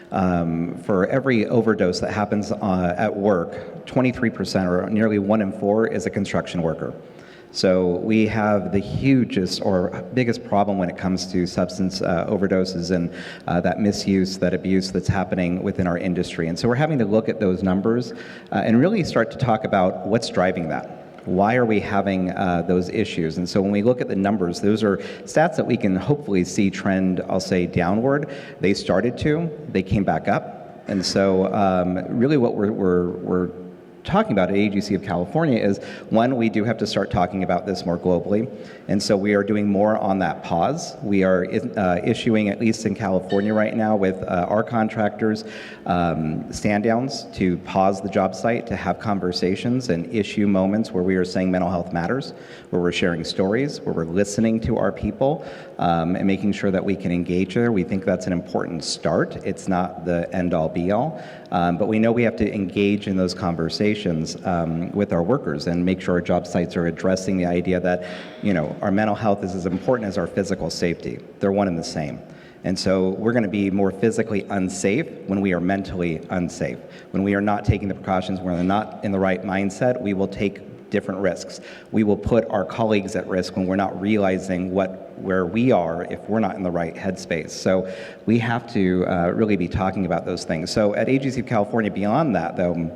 for every overdose that happens at work, 23% or nearly 1 in 4 is a construction worker. So we have the hugest or biggest problem when it comes to substance overdoses and that misuse, that abuse that's happening within our industry. And so we're having to look at those numbers and really start to talk about what's driving that. Why are we having those issues? And so when we look at the numbers, those are stats that we can hopefully see trend, I'll say, downward. They started to, they came back up. And so really what we're talking about at AGC of California is, one, we do have to start talking about this more globally, and so we are doing more on that pause. We are issuing, at least in California right now, with our contractors, stand downs to pause the job site, to have conversations and issue moments where we are saying mental health matters, where we're sharing stories, where we're listening to our people, and making sure that we can engage there. We think that's an important start. It's not the end-all, be-all, but we know we have to engage in those conversations with our workers and make sure our job sites are addressing the idea that, our mental health is as important as our physical safety. They're one and the same. And so we're going to be more physically unsafe when we are mentally unsafe. When we are not taking the precautions, when we're not in the right mindset, we will take different risks. We will put our colleagues at risk when we're not realizing where we are if we're not in the right headspace. So we have to really be talking about those things. So at AGC of California, beyond that, though,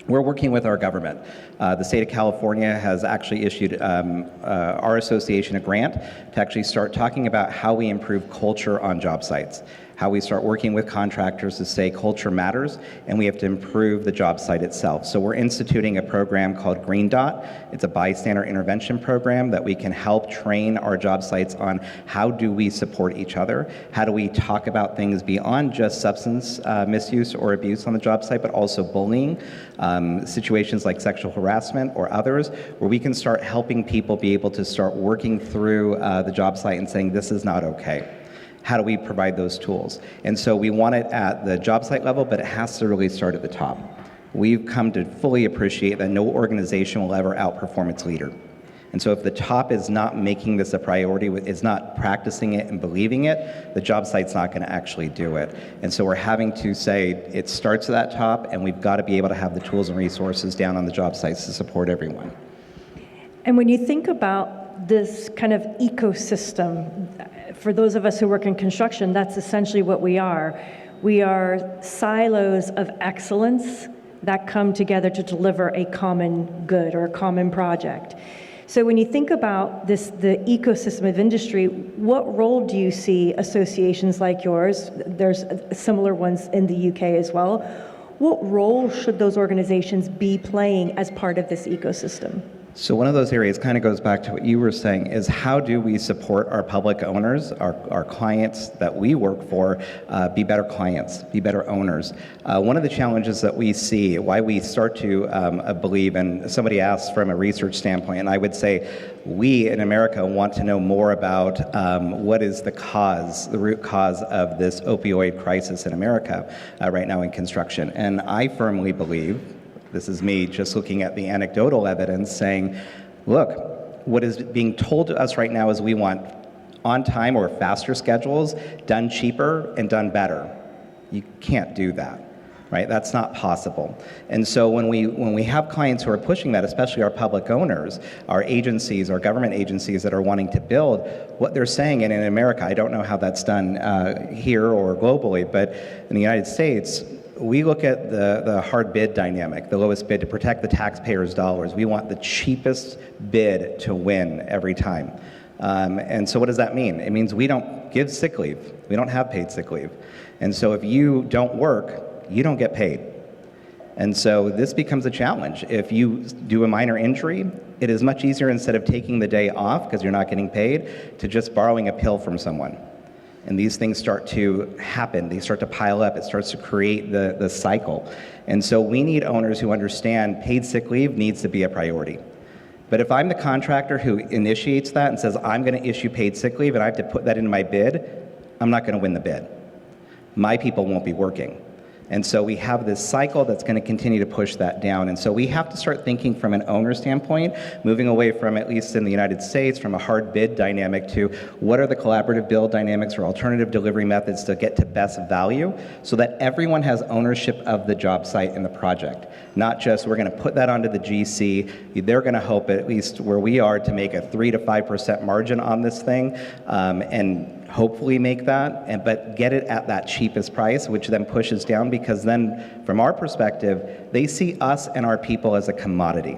We're working with our government. The state of California has actually issued our association a grant to actually start talking about how we improve culture on job sites, how we start working with contractors to say culture matters, and we have to improve the job site itself. So we're instituting a program called Green Dot. It's a bystander intervention program that we can help train our job sites on how do we support each other, how do we talk about things beyond just substance misuse or abuse on the job site, but also bullying, situations like sexual harassment or others, where we can start helping people be able to start working through the job site and saying this is not okay. How do we provide those tools? And so we want it at the job site level, but it has to really start at the top. We've come to fully appreciate that no organization will ever outperform its leader. And so if the top is not making this a priority, is not practicing it and believing it, the job site's not going to actually do it. And so we're having to say it starts at that top, and we've got to be able to have the tools and resources down on the job sites to support everyone. And when you think about this kind of ecosystem, for those of us who work in construction, that's essentially what we are. We are silos of excellence that come together to deliver a common good or a common project. So when you think about this, the ecosystem of industry, what role do you see associations like yours, there's similar ones in the UK as well, what role should those organizations be playing as part of this ecosystem? So one of those areas kind of goes back to what you were saying, is how do we support our public owners, our clients that we work for, be better clients, be better owners. One of the challenges that we see, why we start to believe, and somebody asked from a research standpoint, and I would say we in America want to know more about what is the cause, the root cause of this opioid crisis in America right now in construction. And I firmly believe, this is me just looking at the anecdotal evidence saying, look, what is being told to us right now is we want on time or faster schedules, done cheaper and done better. You can't do that, right? That's not possible. And so when we have clients who are pushing that, especially our public owners, our agencies, our government agencies that are wanting to build, what they're saying, and in America, I don't know how that's done here or globally, but in the United States, we look at the hard bid dynamic, the lowest bid, to protect the taxpayers' dollars. We want the cheapest bid to win every time. And so what does that mean? It means we don't give sick leave. We don't have paid sick leave. And so if you don't work, you don't get paid. And so this becomes a challenge. If you do a minor injury, it is much easier, instead of taking the day off because you're not getting paid, to just borrowing a pill from someone. And these things start to happen. They start to pile up. It starts to create the cycle. And so we need owners who understand paid sick leave needs to be a priority. But if I'm the contractor who initiates that and says, I'm going to issue paid sick leave and I have to put that into my bid, I'm not going to win the bid. My people won't be working. And so we have this cycle that's going to continue to push that down. And so we have to start thinking from an owner standpoint, moving away from, at least in the United States, from a hard bid dynamic to what are the collaborative build dynamics or alternative delivery methods to get to best value so that everyone has ownership of the job site and the project. Not just we're going to put that onto the GC. They're going to hope, at least where we are, to make a 3 to 5% margin on this thing and hopefully make that, but get it at that cheapest price, which then pushes down, because then from our perspective, they see us and our people as a commodity,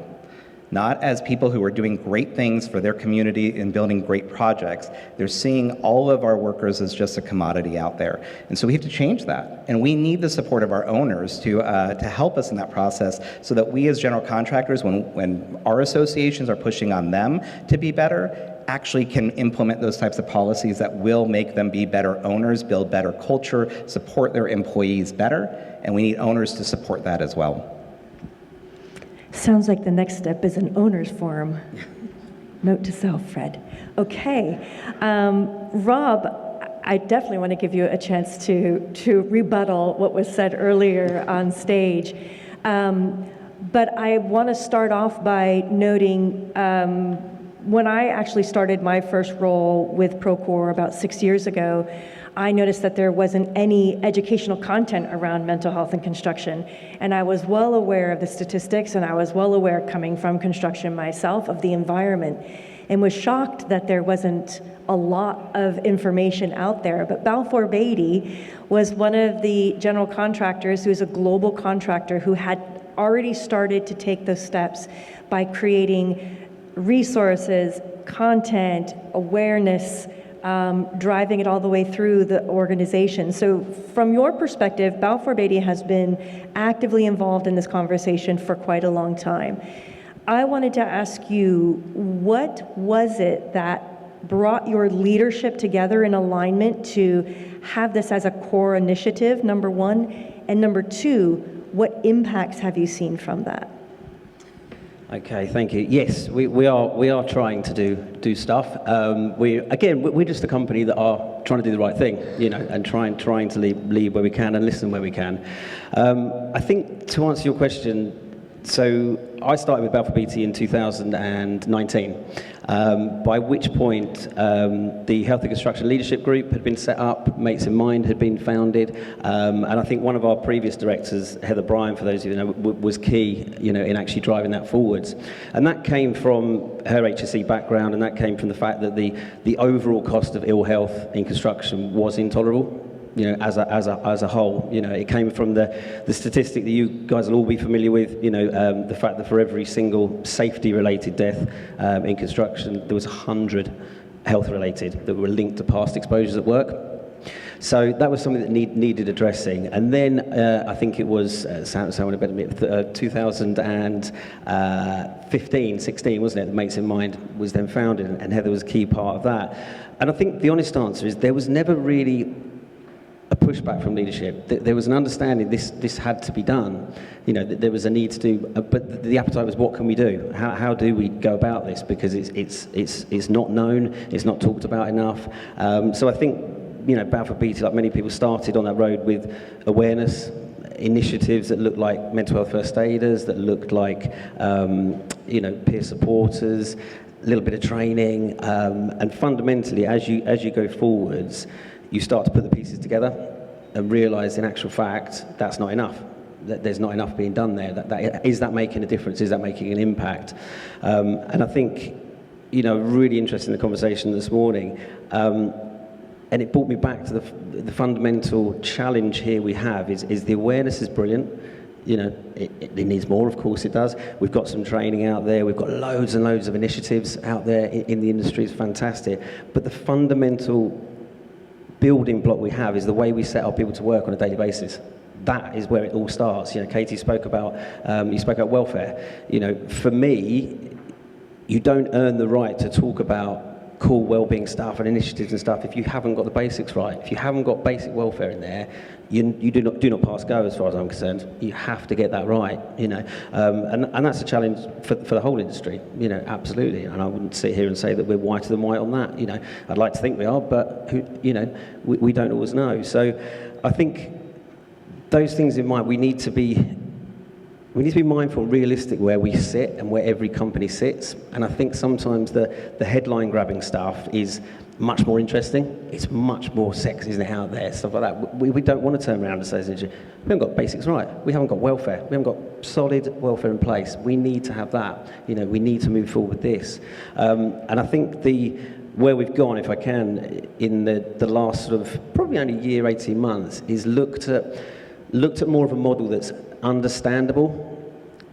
not as people who are doing great things for their community and building great projects. They're seeing all of our workers as just a commodity out there. And so we have to change that. And we need the support of our owners to help us in that process so that we as general contractors, when our associations are pushing on them to be better, actually can implement those types of policies that will make them be better owners, build better culture, support their employees better, and we need owners to support that as well. Sounds like the next step is an owners forum. Note to self, Fred. Okay. Rob, I definitely want to give you a chance to rebuttal what was said earlier on stage. But I want to start off by noting when I actually started my first role with Procore about 6 years ago, I noticed that there wasn't any educational content around mental health in construction. And I was well aware of the statistics, and I was well aware, coming from construction myself, of the environment, and was shocked that there wasn't a lot of information out there. But Balfour Beatty was one of the general contractors who is a global contractor who had already started to take those steps by creating resources, content, awareness, driving it all the way through the organization. So from your perspective, Balfour Beatty has been actively involved in this conversation for quite a long time. I wanted to ask you, what was it that brought your leadership together in alignment to have this as a core initiative, number one? And number two, what impacts have you seen from that? Okay, thank you. Yes, we are trying to do stuff. We're just a company that are trying to do the right thing, and trying to lead where we can and listen where we can. I think to answer your question, so I started with Balfour Beatty in 2019, by which point the Healthy Construction Leadership Group had been set up, Mates in Mind had been founded, and I think one of our previous directors, Heather Bryan, for those of you who know, was key, in actually driving that forwards. And that came from her HSE background, and that came from the fact that the overall cost of ill health in construction was intolerable. As a whole, it came from the statistic that you guys will all be familiar with, the fact that for every single safety-related death in construction, there was 100 health-related that were linked to past exposures at work. So that was something that needed addressing. And then I think it was, someone better admit, 2015, 16, wasn't it? The Mates in Mind was then founded, and Heather was a key part of that. And I think the honest answer is there was never really a pushback from leadership. There was an understanding this had to be done. There was a need to do, but the appetite was, what can we do? How do we go about this? Because it's not known, it's not talked about enough. So I think Balfour Beatty, like many people, started on that road with awareness initiatives that looked like mental health first aiders, that looked like peer supporters, a little bit of training, and fundamentally, as you go forwards, you start to put the pieces together and realise, in actual fact, that's not enough. That there's not enough being done there. Is that making a difference? Is that making an impact? And I think, really interested in the conversation this morning, and it brought me back to the fundamental challenge here we have is the awareness is brilliant. It needs more, of course it does. We've got some training out there. We've got loads and loads of initiatives out there in the industry. It's fantastic. But the fundamental building block we have is the way we set our people to work on a daily basis. That is where it all starts. Katie spoke about welfare. For me, you don't earn the right to talk about cool well-being stuff and initiatives and stuff if you haven't got the basics right. If you haven't got basic welfare in there, you do not pass go, as far as I'm concerned. You have to get that right, and that's a challenge for the whole industry, absolutely. And I wouldn't sit here and say that we're whiter than white on that. I'd like to think we are, but we don't always know. So I think those things in mind, we need to be mindful and realistic where we sit and where every company sits. And I think sometimes the headline grabbing stuff is much more interesting. It's much more sexy, isn't it, out there, stuff like that. We don't want to turn around and say, we haven't got basics right. We haven't got welfare. We haven't got solid welfare in place. We need to have that. We need to move forward with this. And I think where we've gone, if I can, in the last sort of probably only year, 18 months, is looked at more of a model that's understandable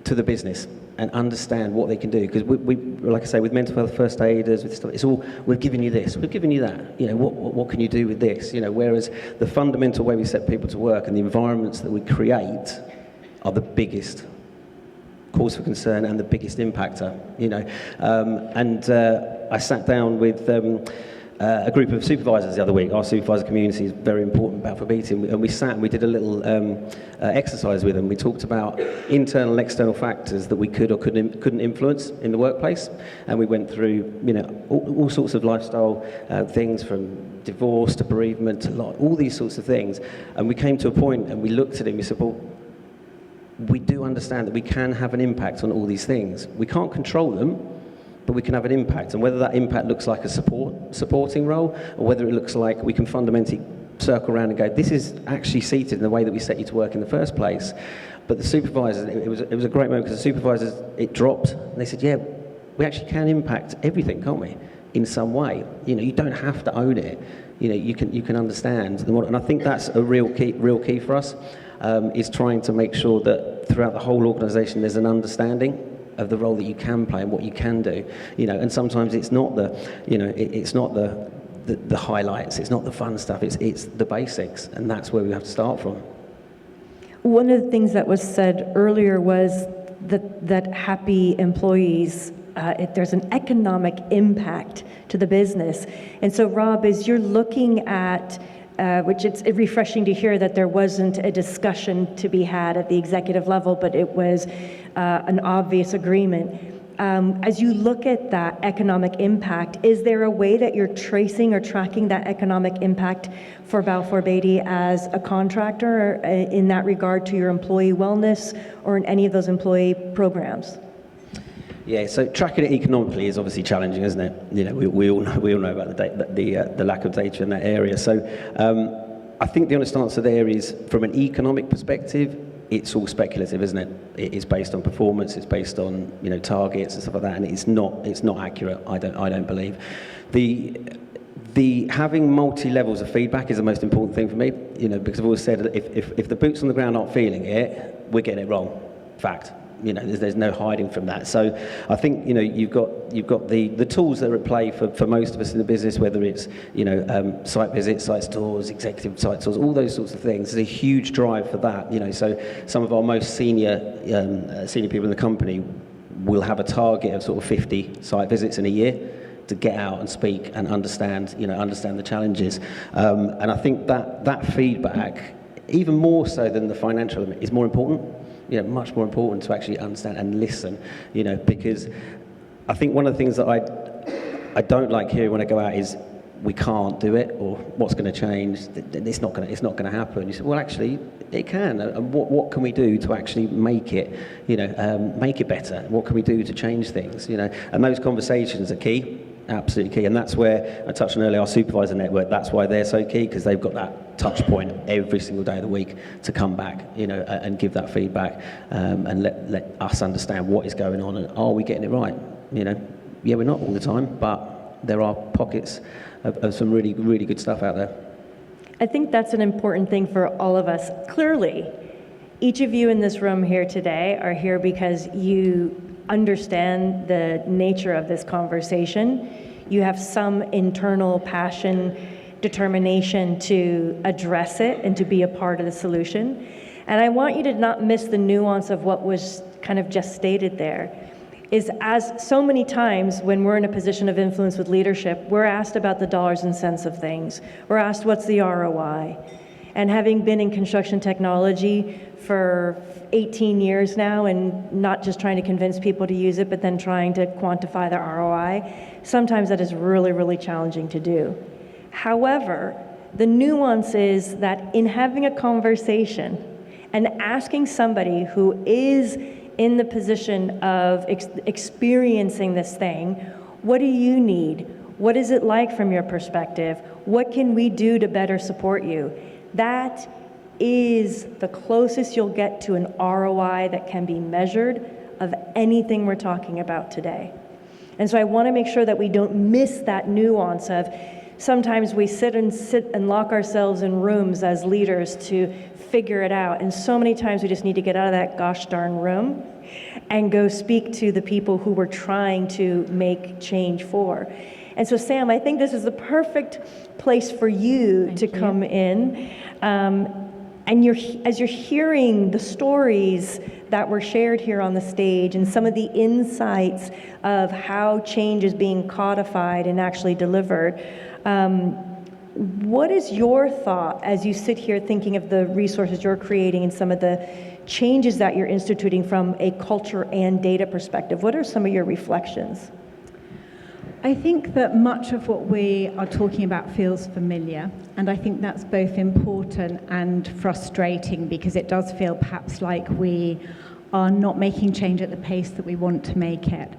to the business and understand what they can do. Because we like I say, with mental health first aiders, with stuff, it's all, we've given you this, we've given you that. What can you do with this? Whereas the fundamental way we set people to work and the environments that we create are the biggest cause for concern and the biggest impactor. I sat down with a group of supervisors the other week. Our supervisor community is very important about Balfour Beatty, and we sat and we did a little exercise with them. We talked about internal and external factors that we could or couldn't influence in the workplace, and we went through all sorts of lifestyle things, from divorce to bereavement to all these sorts of things. And we came to a point and we looked at it and we said, well, we do understand that we can have an impact on all these things. We can't control them, but we can have an impact. And whether that impact looks like a supporting role, or whether it looks like we can fundamentally circle around and go, this is actually seated in the way that we set you to work in the first place. But the supervisors, it was a great moment, because the supervisors, it dropped, and they said, yeah, we actually can impact everything, can't we, in some way? You don't have to own it. You can understand the model. And I think that's a real key for us. is trying to make sure that throughout the whole organisation there's an understanding of the role that you can play and what you can do. And sometimes it's not it's not the highlights, it's not the fun stuff, it's the basics, and that's where we have to start from. One of the things that was said earlier was that happy employees, there's an economic impact to the business. And so, Rob, as you're looking at, which it's refreshing to hear that there wasn't a discussion to be had at the executive level, but it was an obvious agreement. As you look at that economic impact, is there a way that you're tracing or tracking that economic impact for Balfour Beatty as a contractor in that regard to your employee wellness or in any of those employee programs? Yeah, so tracking it economically is obviously challenging, isn't it? We all know about the lack of data in that area. So I think the honest answer there is, from an economic perspective, it's all speculative, isn't it? It is based on performance, it's based on targets and stuff like that, and it's not accurate. I don't believe. The having multi levels of feedback is the most important thing for me. Because I've always said if the boots on the ground aren't feeling it, we're getting it wrong. Fact. There's no hiding from that. So I think you've got the tools that are at play for most of us in the business, whether it's site visits, site tours, executive site tours, all those sorts of things. There's a huge drive for that. So some of our most senior people in the company will have a target of sort of 50 site visits in a year to get out and speak and understand the challenges. And I think that feedback, even more so than the financial element, is more important. Much more important to actually understand and listen, because I think one of the things that I don't like hearing when I go out is we can't do it, or what's going to change, it's not going to happen. You say, well, actually it can, and what can we do to actually make it better? What can we do to change things? And those conversations are key. Absolutely key, and that's where I touched on earlier, our supervisor network. That's why they're so key, because they've got that touch point every single day of the week to come back, and give that feedback, and let us understand what is going on and are we getting it right. Yeah, we're not all the time, but there are pockets of some really, really good stuff out there. I think that's an important thing for all of us. Clearly, each of you in this room here today are here because you understand the nature of this conversation. You have some internal passion, determination to address it and to be a part of the solution. And I want you to not miss the nuance of what was kind of just stated there. Is, as so many times when we're in a position of influence with leadership, we're asked about the dollars and cents of things. We're asked, what's the ROI? And having been in construction technology for 18 years now, and not just trying to convince people to use it, but then trying to quantify the ROI, sometimes that is really, really challenging to do. However, the nuance is that in having a conversation and asking somebody who is in the position of experiencing this thing, what do you need? What is it like from your perspective? What can we do to better support you? That is the closest you'll get to an ROI that can be measured of anything we're talking about today. And so I want to make sure that we don't miss that nuance of sometimes we sit and lock ourselves in rooms as leaders to figure it out. And so many times we just need to get out of that gosh darn room and go speak to the people who we're trying to make change for. And so, Sam, I think this is the perfect place for you to come in. And as you're hearing the stories that were shared here on the stage and some of the insights of how change is being codified and actually delivered, what is your thought as you sit here thinking of the resources you're creating and some of the changes that you're instituting from a culture and data perspective? What are some of your reflections? I think that much of what we are talking about feels familiar, and I think that's both important and frustrating, because it does feel perhaps like we are not making change at the pace that we want to make it.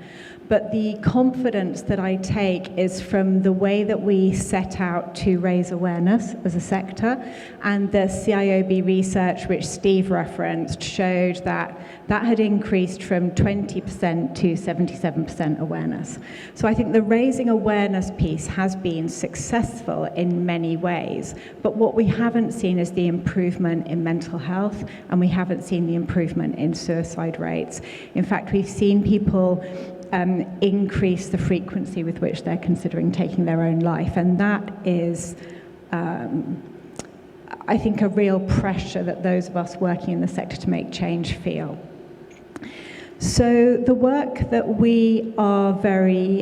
But the confidence that I take is from the way that we set out to raise awareness as a sector, and the CIOB research, which Steve referenced, showed that that had increased from 20% to 77% awareness. So I think the raising awareness piece has been successful in many ways, but what we haven't seen is the improvement in mental health, and we haven't seen the improvement in suicide rates. In fact, we've seen people increase the frequency with which they're considering taking their own life. And that is, I think, a real pressure that those of us working in the sector to make change feel. So the work that we are very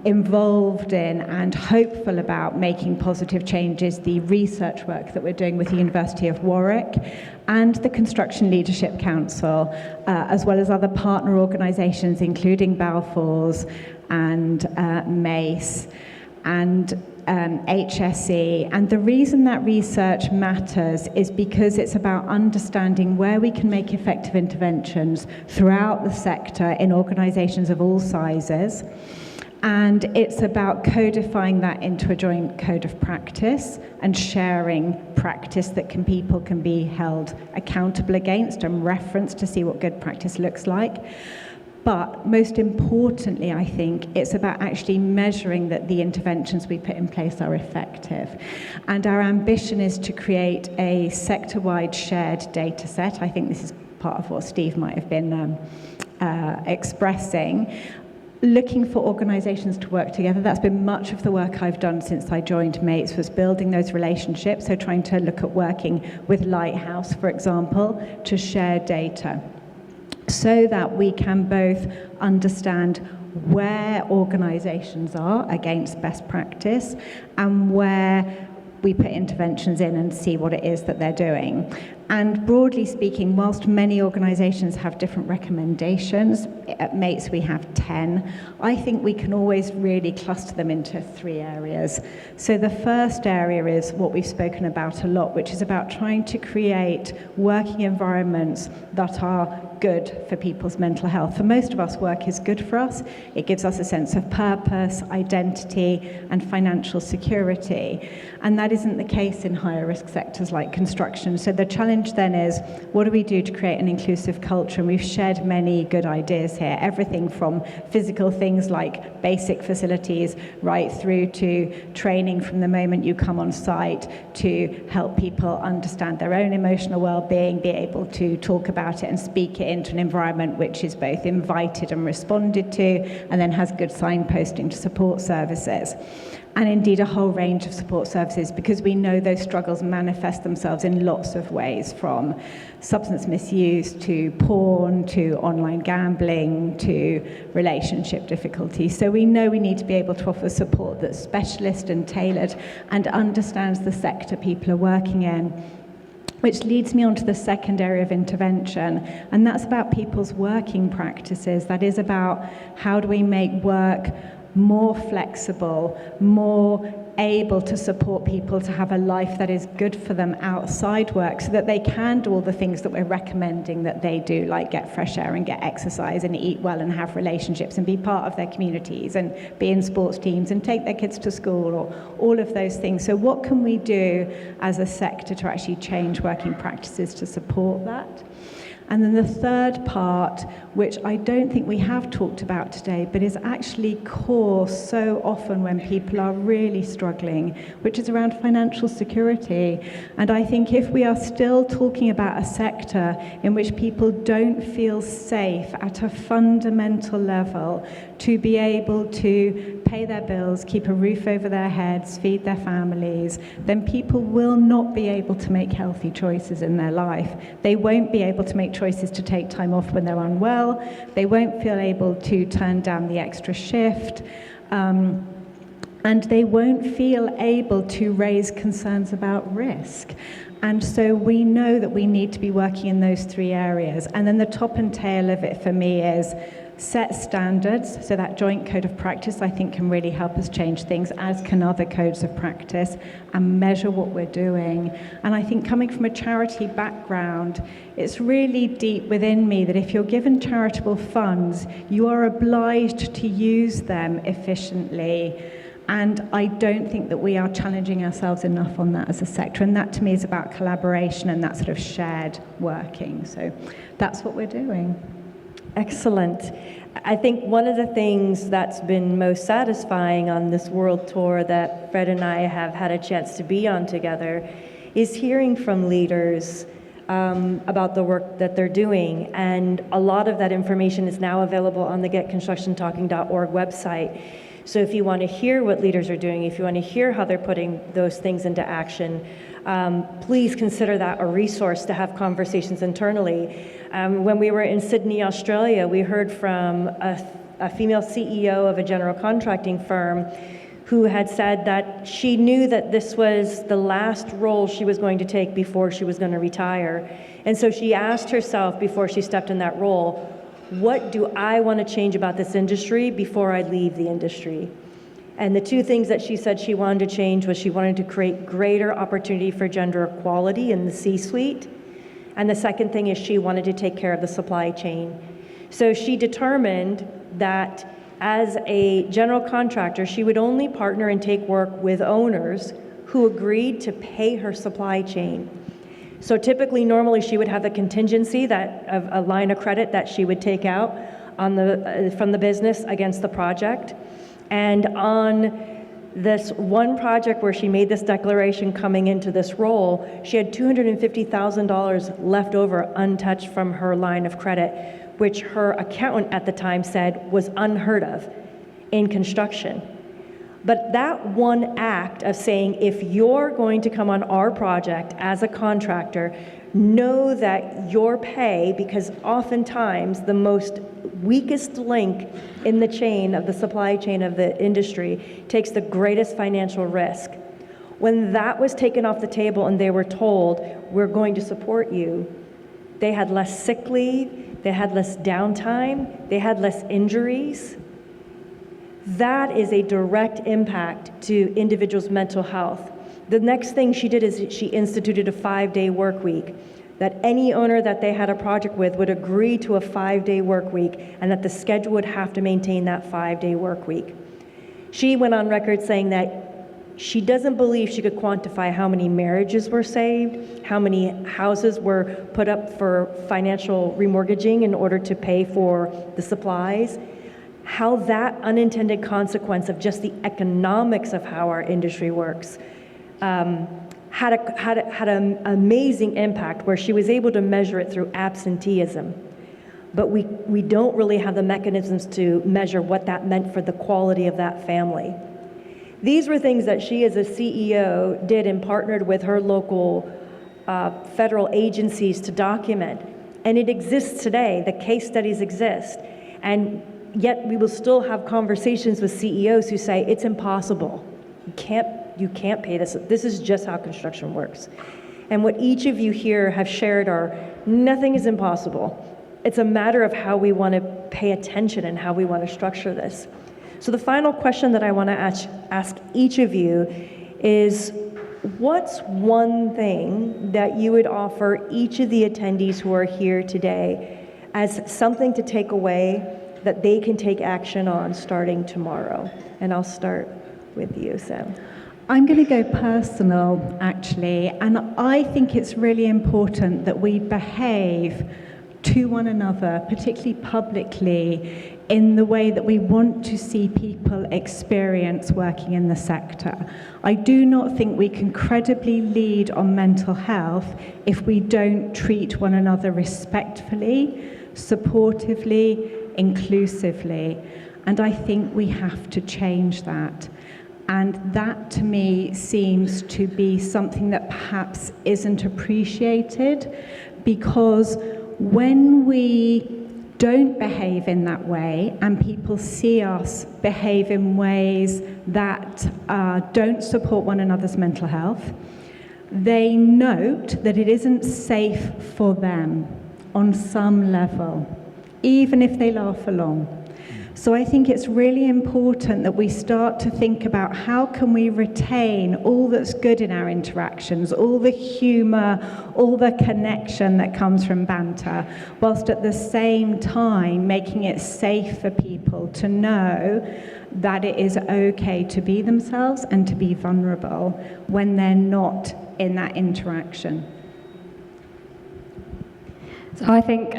involved in and hopeful about making positive changes, the research work that we're doing with the University of Warwick and the Construction Leadership Council, as well as other partner organisations, including Balfour's and MACE and HSE. And the reason that research matters is because it's about understanding where we can make effective interventions throughout the sector in organisations of all sizes. And it's about codifying that into a joint code of practice and sharing practice that people can be held accountable against and referenced to see what good practice looks like. But most importantly, I think it's about actually measuring that the interventions we put in place are effective. And our ambition is to create a sector-wide shared data set. I think this is part of what Steve might have been expressing. Looking for organisations to work together. That's been much of the work I've done since I joined MATES, was building those relationships, so trying to look at working with Lighthouse, for example, to share data, so that we can both understand where organisations are against best practice and where we put interventions in and see what it is that they're doing. And broadly speaking, whilst many organisations have different recommendations, at MATES we have 10, I think we can always really cluster them into 3 areas. So the first area is what we've spoken about a lot, which is about trying to create working environments that are good for people's mental health. For most of us, work is good for us. It gives us a sense of purpose, identity, and financial security. And that isn't the case in higher risk sectors like construction. So the challenge then is, what do we do to create an inclusive culture? And we've shared many good ideas here, everything from physical things like basic facilities right through to training from the moment you come on site to help people understand their own emotional well-being, be able to talk about it and speak it into an environment which is both invited and responded to, and then has good signposting to support services. And indeed a whole range of support services, because we know those struggles manifest themselves in lots of ways, from substance misuse to porn to online gambling to relationship difficulties. So we know we need to be able to offer support that's specialist and tailored and understands the sector people are working in. Which leads me on to the second area of intervention, and that's about people's working practices. That is about how do we make work more flexible, more able to support people to have a life that is good for them outside work, so that they can do all the things that we're recommending that they do, like get fresh air and get exercise and eat well and have relationships and be part of their communities and be in sports teams and take their kids to school, or all of those things. So what can we do as a sector to actually change working practices to support that? And then the third part, which I don't think we have talked about today, but is actually core so often when people are really struggling, which is around financial security. And I think if we are still talking about a sector in which people don't feel safe at a fundamental level to be able to pay their bills, keep a roof over their heads, feed their families, then people will not be able to make healthy choices in their life. They won't be able to make choices to take time off when they're unwell. They won't feel able to turn down the extra shift. And they won't feel able to raise concerns about risk. And so we know that we need to be working in those 3 areas. And then the top and tail of it for me is set standards, so that joint code of practice I think can really help us change things, as can other codes of practice, and measure what we're doing. And I think coming from a charity background, it's really deep within me that if you're given charitable funds, you are obliged to use them efficiently. And I don't think that we are challenging ourselves enough on that as a sector. And that to me is about collaboration and that sort of shared working. So that's what we're doing. Excellent. I think one of the things that's been most satisfying on this world tour that Fred and I have had a chance to be on together is hearing from leaders about the work that they're doing. And a lot of that information is now available on the getconstructiontalking.org website. So if you want to hear what leaders are doing, if you want to hear how they're putting those things into action, please consider that a resource to have conversations internally. When we were in Sydney, Australia, we heard from a female CEO of a general contracting firm who had said that she knew that this was the last role she was going to take before she was going to retire. And so she asked herself before she stepped in that role, what do I want to change about this industry before I leave the industry? And the two things that she said she wanted to change was she wanted to create greater opportunity for gender equality in the C-suite. And the second thing is she wanted to take care of the supply chain. So she determined that as a general contractor, she would only partner and take work with owners who agreed to pay her supply chain. So typically, normally she would have a contingency of a line of credit that she would take out from the business against the project. And on this one project where she made this declaration coming into this role, she had $250,000 left over untouched from her line of credit, which her accountant at the time said was unheard of in construction. But that one act of saying, if you're going to come on our project as a contractor, know that your pay, because oftentimes the most weakest link in the chain of the supply chain of the industry takes the greatest financial risk. When that was taken off the table and they were told, we're going to support you, they had less sick leave, they had less downtime, they had less injuries. That is a direct impact to individuals' mental health. The next thing she did is she instituted a 5-day work week, that any owner that they had a project with would agree to a 5-day work week and that the schedule would have to maintain that 5-day work week. She went on record saying that she doesn't believe she could quantify how many marriages were saved, how many houses were put up for financial remortgaging in order to pay for the supplies, how that unintended consequence of just the economics of how our industry works had an amazing impact where she was able to measure it through absenteeism. But we don't really have the mechanisms to measure what that meant for the quality of that family. These were things that she as a CEO did and partnered with her local federal agencies to document. And it exists today. The case studies exist. And yet we will still have conversations with CEOs who say, it's impossible. You can't pay this. This is just how construction works. And what each of you here have shared are, nothing is impossible. It's a matter of how we want to pay attention and how we want to structure this. So the final question that I want to ask each of you is, what's one thing that you would offer each of the attendees who are here today as something to take away that they can take action on starting tomorrow? And I'll start with you, Sam. I'm going to go personal, actually, and I think it's really important that we behave to one another, particularly publicly, in the way that we want to see people experience working in the sector. I do not think we can credibly lead on mental health if we don't treat one another respectfully, supportively, inclusively, and I think we have to change that. And that, to me, seems to be something that perhaps isn't appreciated, because when we don't behave in that way and people see us behave in ways that don't support one another's mental health, they note that it isn't safe for them on some level. even if they laugh along. So I think it's really important that we start to think about how can we retain all that's good in our interactions, all the humour, all the connection that comes from banter, whilst at the same time making it safe for people to know that it is okay to be themselves and to be vulnerable when they're not in that interaction. So I think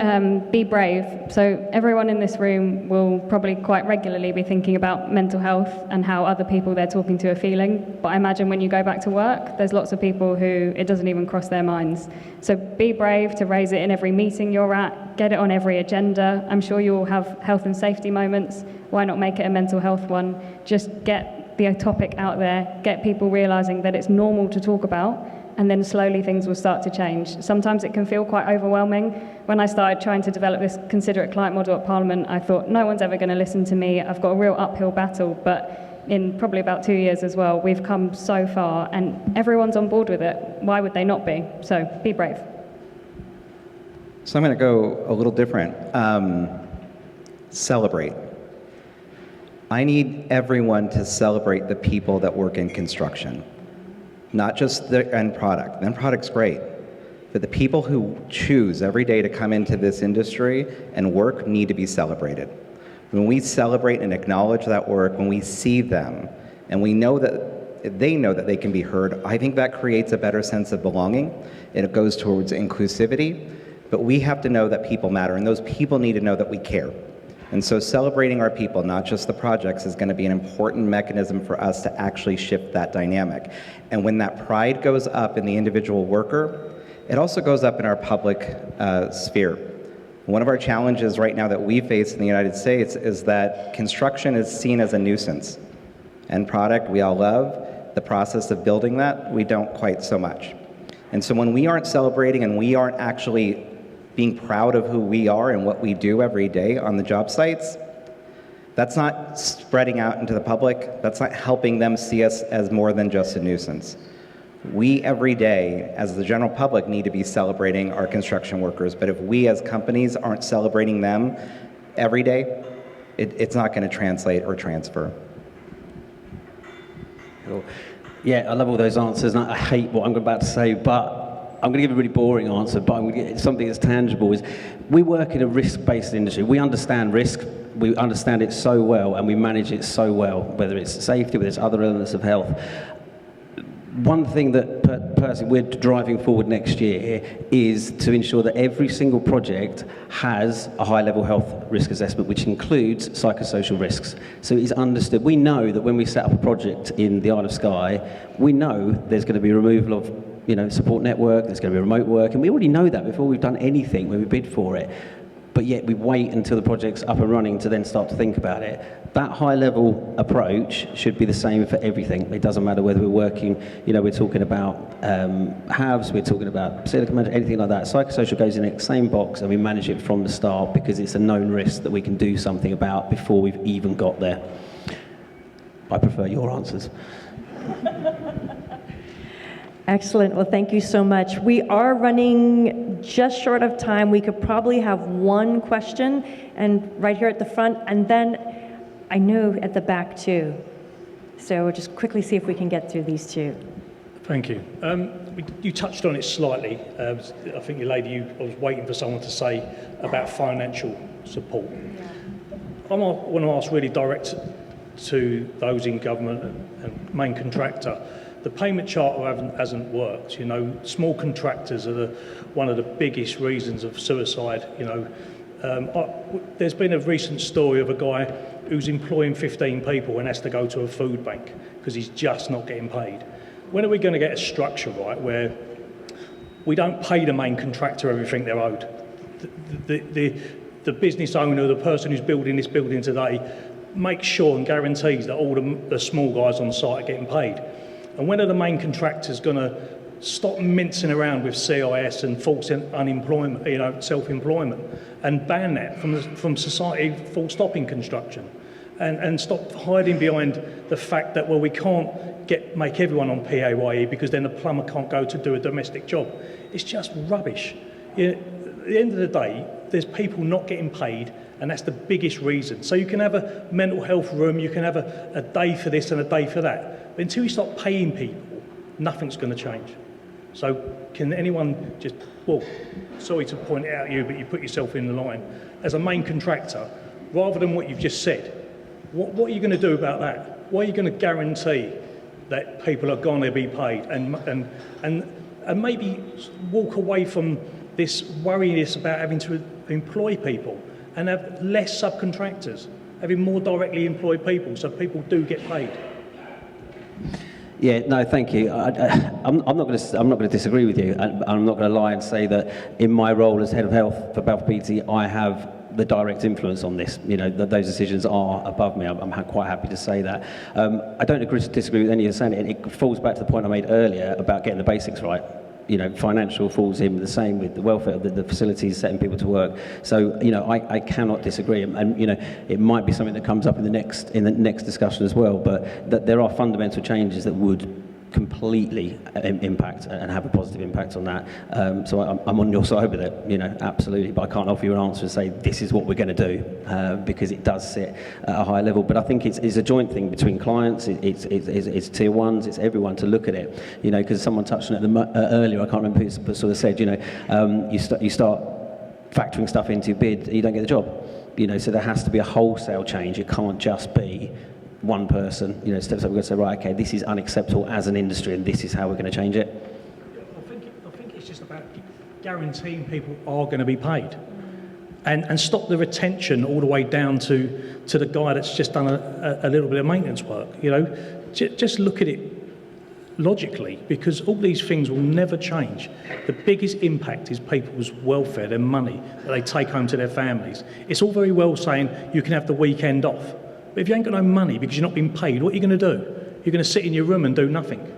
be brave. So everyone in this room will probably quite regularly be thinking about mental health and how other people they're talking to are feeling. But I imagine when you go back to work, there's lots of people who it doesn't even cross their minds. So be brave to raise it in every meeting you're at, get it on every agenda. I'm sure you'll have health and safety moments. Why not make it a mental health one? Just get the topic out there, get people realizing that it's normal to talk about, and then slowly things will start to change. Sometimes it can feel quite overwhelming. When I started trying to develop this considerate client model at Parliament, I thought, no one's ever going to listen to me. I've got a real uphill battle. But in probably about 2 years as well, we've come so far, and everyone's on board with it. Why would they not be? So be brave. So I'm going to go a little different. Celebrate. I need everyone to celebrate the people that work in construction. Not just the end product. The end product's great. But the people who choose every day to come into this industry and work need to be celebrated. When we celebrate and acknowledge that work, when we see them, and we know that they know that they can be heard, I think that creates a better sense of belonging, and it goes towards inclusivity. But we have to know that people matter, and those people need to know that we care. And so celebrating our people, not just the projects, is going to be an important mechanism for us to actually shift that dynamic. And when that pride goes up in the individual worker, it also goes up in our public sphere. One of our challenges right now that we face in the United States is that construction is seen as a nuisance. End product, we all love. The process of building that, we don't quite so much. And so when we aren't celebrating and we aren't actually being proud of who we are and what we do every day on the job sites, that's not spreading out into the public. That's not helping them see us as more than just a nuisance. We every day, as the general public, need to be celebrating our construction workers. But if we as companies aren't celebrating them every day, it's not going to translate or transfer. Cool. Yeah, I love all those answers, and I hate what I'm about to say, but I'm going to give a really boring answer, but I'm going to get something that's tangible. Is we work in a risk-based industry. We understand risk. We understand it so well, and we manage it so well, whether it's safety, whether it's other elements of health. One thing that personally we're driving forward next year is to ensure that every single project has a high-level health risk assessment, which includes psychosocial risks. So it's understood. We know that when we set up a project in the Isle of Skye, we know there's going to be removal of support network, there's going to be remote work, and we already know that before we've done anything when we bid for it. But yet we wait until the project's up and running to then start to think about it. That high-level approach should be the same for everything. It doesn't matter whether we're working, we're talking about halves, we're talking about silicon management, anything like that. Psychosocial goes in the same box, and we manage it from the start because it's a known risk that we can do something about before we've even got there. I prefer your answers. Excellent. Well, thank you so much. We are running just short of time. We could probably have one question, and right here at the front, and then I know at the back too. So we'll just quickly see if we can get through these two. Thank you. You touched on it slightly. I think, I was waiting for someone to say about financial support. I want to ask really direct to those in government and main contractor. The payment charter hasn't worked. Small contractors are one of the biggest reasons of suicide. There's been a recent story of a guy who's employing 15 people and has to go to a food bank because he's just not getting paid. When are we going to get a structure right where we don't pay the main contractor everything they're owed? The business owner, the person who's building this building today, makes sure and guarantees that all the small guys on site are getting paid. And when are the main contractors going to stop mincing around with CIS and false unemployment, self-employment, and ban that from society, full stop in construction, and stop hiding behind the fact that we can't make everyone on PAYE because then the plumber can't go to do a domestic job. It's just rubbish. the end of the day, there's people not getting paid, and that's the biggest reason. So you can have a mental health room, you can have a day for this and a day for that. But until you start paying people, nothing's going to change. So can anyone just, well, sorry to point it out at you, but you put yourself in the line. As a main contractor, rather than what you've just said, what are you going to do about that? What are you going to guarantee that people are going to be paid? And maybe walk away from this worryiness about having to employ people and have less subcontractors, having more directly employed people so people do get paid. Yeah, no, thank you. I'm not going to disagree with you, and I'm not going to lie and say that in my role as head of health for Balfour Beatty, I have the direct influence on this. You know, those decisions are above me. I'm quite happy to say that. I don't disagree with any of you saying it. It falls back to the point I made earlier about getting the basics right. You know, financial falls in with the same with the welfare of the facilities, setting people to work. So, you know, I cannot disagree. And, you know, it might be something that comes up in the next discussion as well. But that there are fundamental changes that would completely impact and have a positive impact on that. So I'm on your side with it, you know, absolutely. But I can't offer you an answer and say this is what we're going to do because it does sit at a high level. But I think it's a joint thing between clients, it's tier ones, it's everyone to look at it. You know, because someone touched on it earlier. I can't remember who sort of said, you know, you start factoring stuff into your bid, you don't get the job. You know, so there has to be a wholesale change. It can't just be one person, you know, steps up, we're going to say, right, okay, this is unacceptable as an industry and this is how we're going to change it. I think it's just about guaranteeing people are going to be paid and stop the retention all the way down to the guy that's just done a little bit of maintenance work, you know. Just look at it logically, because all these things will never change. The biggest impact is people's welfare, their money that they take home to their families. It's all very well saying you can have the weekend off. But if you ain't got no money because you're not being paid, what are you going to do? You're going to sit in your room and do nothing.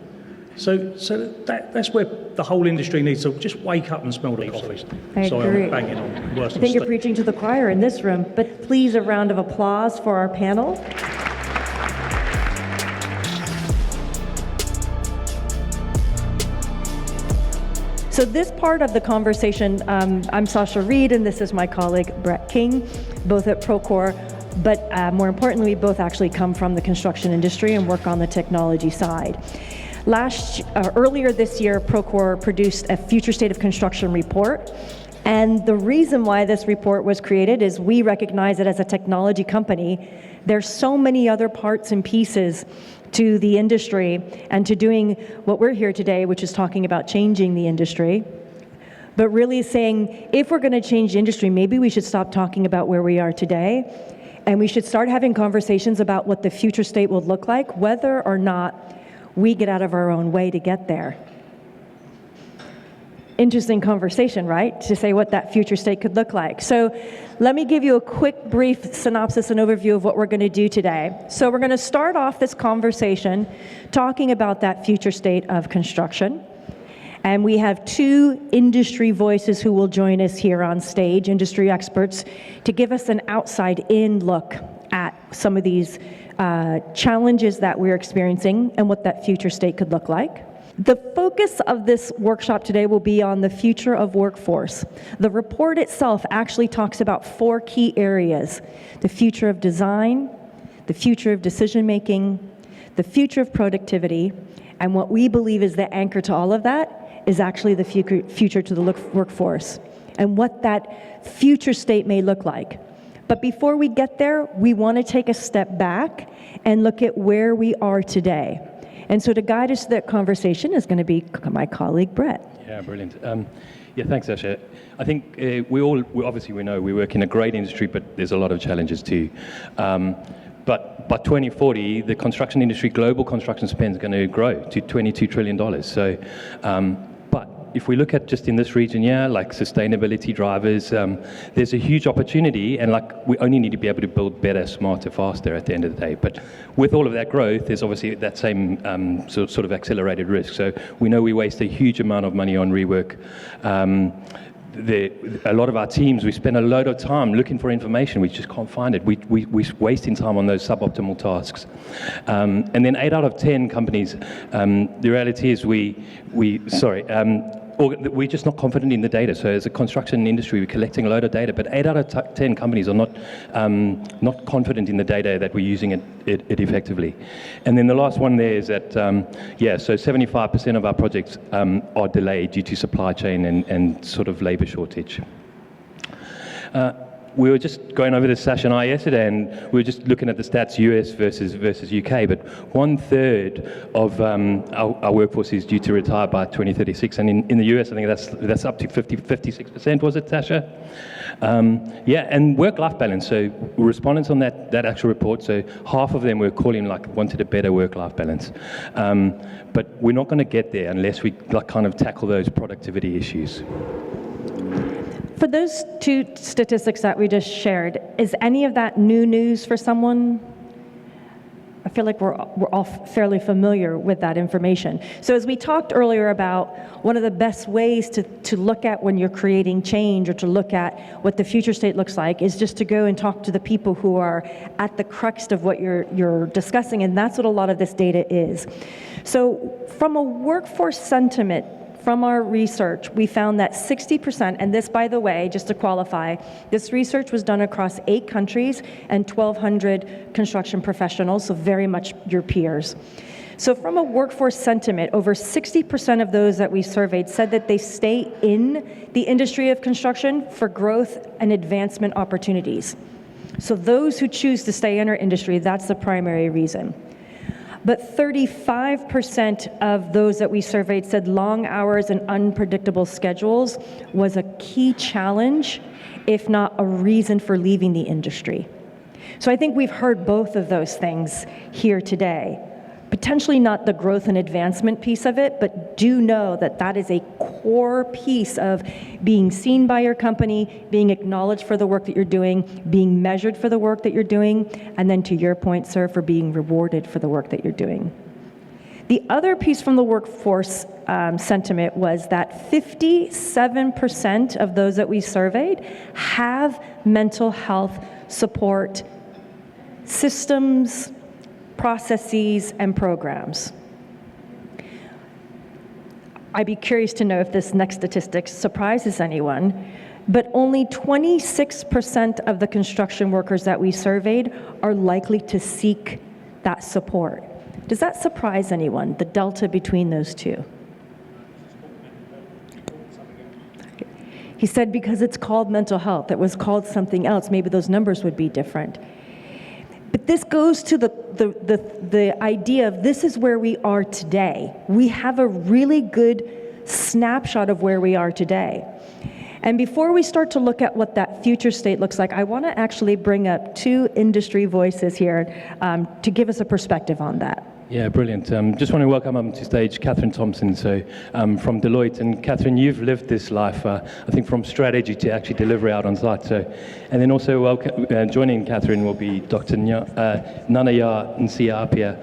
So that's where the whole industry needs to just wake up and smell the coffee. I agree. I'm banging on worse I think you're preaching to the choir in this room, but please a round of applause for our panel. So this part of the conversation, I'm Sasha Reed, and this is my colleague Brett King, both at Procore. But more importantly, we both actually come from the construction industry and work on the technology side. Earlier this year, Procore produced a future state of construction report. And the reason why this report was created is we recognize that as a technology company, there's so many other parts and pieces to the industry and to doing what we're here today, which is talking about changing the industry. But really saying, if we're going to change the industry, maybe we should stop talking about where we are today. And we should start having conversations about what the future state will look like, whether or not we get out of our own way to get there. Interesting conversation, right? To say what that future state could look like. So let me give you a quick, brief synopsis and overview of what we're going to do today. So we're going to start off this conversation talking about that future state of construction. And we have two industry voices who will join us here on stage, industry experts, to give us an outside-in look at some of these challenges that we're experiencing and what that future state could look like. The focus of this workshop today will be on the future of workforce. The report itself actually talks about 4 key areas: the future of design, the future of decision-making, the future of productivity, and what we believe is the anchor to all of that is actually the future to the workforce and what that future state may look like. But before we get there, we want to take a step back and look at where we are today. And so to guide us to that conversation is going to be my colleague, Brett. Yeah, brilliant. Yeah, thanks, Sasha. I think we know we work in a great industry, but there's a lot of challenges too. But by 2040, the construction industry, global construction spend is going to grow to $22 trillion. So, but if we look at just in this region, like sustainability drivers, there's a huge opportunity, and like we only need to be able to build better, smarter, faster at the end of the day. But with all of that growth, there's obviously that same sort of accelerated risk. So we know we waste a huge amount of money on rework. A lot of our teams, we spend a load of time looking for information, we just can't find it. We're wasting time on those suboptimal tasks. And then 8 out of 10 companies, the reality is or we're just not confident in the data. So as a construction industry, we're collecting a load of data, but 8 out of 10 companies are not confident in the data that we're using it effectively. And then the last one there is that, so 75% of our projects are delayed due to supply chain and sort of labor shortage. We were just going over this session yesterday, and we were just looking at the stats, US versus UK, but 1/3 of our workforce is due to retire by 2036, and in the US, I think that's up to 56%, was it, Tasha? And work-life balance. So respondents on that actual report, so half of them were calling wanted a better work-life balance. But we're not going to get there unless we kind of tackle those productivity issues. For those two statistics that we just shared, is any of that new news for someone? I feel like we're all fairly familiar with that information. So as we talked earlier about one of the best ways to look at when you're creating change or to look at what the future state looks like is just to go and talk to the people who are at the crux of what you're discussing, and that's what a lot of this data is. So from a workforce sentiment, from our research, we found that 60%, and this, by the way, just to qualify, this research was done across 8 countries and 1,200 construction professionals, so very much your peers. So from a workforce sentiment, over 60% of those that we surveyed said that they stay in the industry of construction for growth and advancement opportunities. So those who choose to stay in our industry, that's the primary reason. But 35% of those that we surveyed said long hours and unpredictable schedules was a key challenge, if not a reason for leaving the industry. So I think we've heard both of those things here today. Potentially not the growth and advancement piece of it, but do know that that is a core piece of being seen by your company, being acknowledged for the work that you're doing, being measured for the work that you're doing, and then to your point, sir, for being rewarded for the work that you're doing. The other piece from the workforce sentiment was that 57% of those that we surveyed have mental health support systems, processes, and programs. I'd be curious to know if this next statistic surprises anyone, but only 26% of the construction workers that we surveyed are likely to seek that support. Does that surprise anyone, the delta between those two? He said because it's called mental health, it was called something else, maybe those numbers would be different. But this goes to the idea of this is where we are today. We have a really good snapshot of where we are today. And before we start to look at what that future state looks like, I want to actually bring up 2 industry voices here to give us a perspective on that. Yeah, brilliant. Just want to welcome up to stage Catherine Thompson, from Deloitte. And Catherine, you've lived this life, I think, from strategy to actually delivery out on site. And then also joining Catherine will be Dr. Nanaya Nsiapia,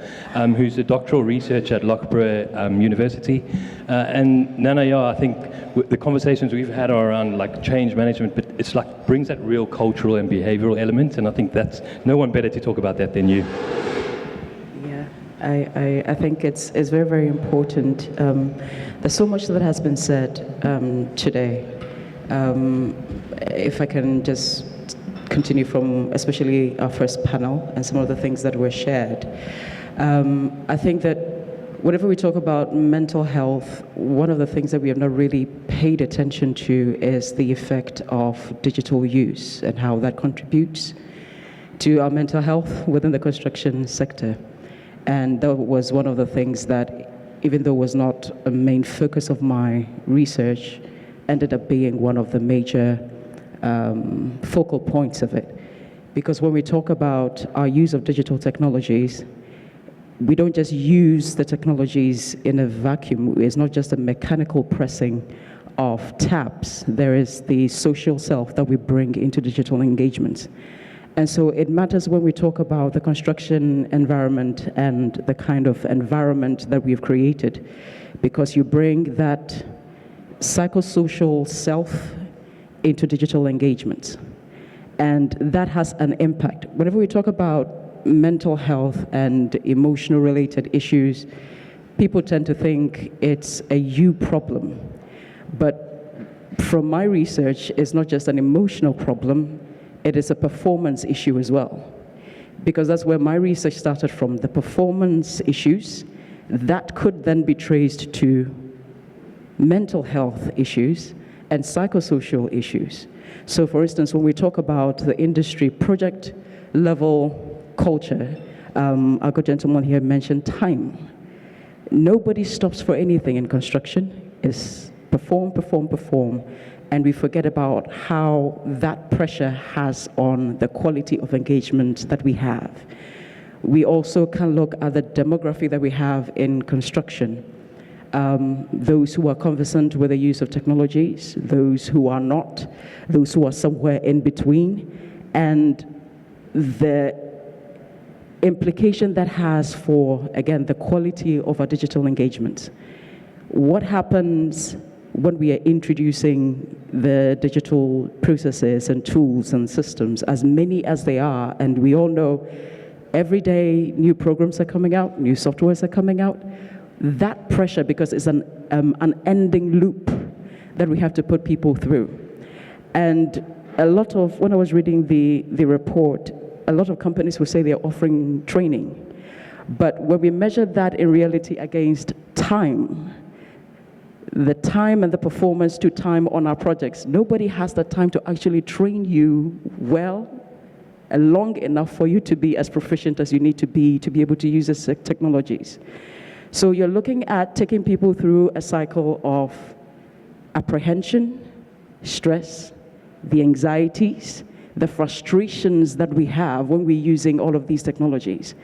who's a doctoral researcher at Loughborough University. And Nanaya, I think the conversations we've had are around change management, but it's brings that real cultural and behavioral element. And I think that's no one better to talk about that than you. I think it's very, very important. There's so much that has been said today. If I can just continue from especially our first panel and some of the things that were shared. I think that whenever we talk about mental health, one of the things that we have not really paid attention to is the effect of digital use and how that contributes to our mental health within the construction sector. And that was one of the things that, even though was not a main focus of my research, ended up being one of the major focal points of it. Because when we talk about our use of digital technologies, we don't just use the technologies in a vacuum. It's not just a mechanical pressing of taps. There is the social self that we bring into digital engagements. And so it matters when we talk about the construction environment and the kind of environment that we've created, because you bring that psychosocial self into digital engagements. And that has an impact. Whenever we talk about mental health and emotional related issues, people tend to think it's a you problem. But from my research, it's not just an emotional problem, it is a performance issue as well. Because that's where my research started from, the performance issues that could then be traced to mental health issues and psychosocial issues. So for instance, when we talk about the industry project level culture, our good gentleman here mentioned time. Nobody stops for anything in construction. It's perform, perform, perform. And we forget about how that pressure has on the quality of engagement that we have. We also can look at the demography that we have in construction. Those who are conversant with the use of technologies, those who are not, those who are somewhere in between, and the implication that has for, again, the quality of our digital engagement. What happens when we are introducing the digital processes and tools and systems, as many as they are, and we all know every day new programs are coming out, new softwares are coming out, that pressure, because it's an ending loop that we have to put people through. And a lot of, when I was reading the report, a lot of companies will say they're offering training. But when we measure that in reality against time, the time and the performance to time on our projects, nobody has the time to actually train you well and long enough for you to be as proficient as you need to be able to use these technologies. So you're looking at taking people through a cycle of apprehension, stress, the anxieties, the frustrations that we have when we're using all of these technologies.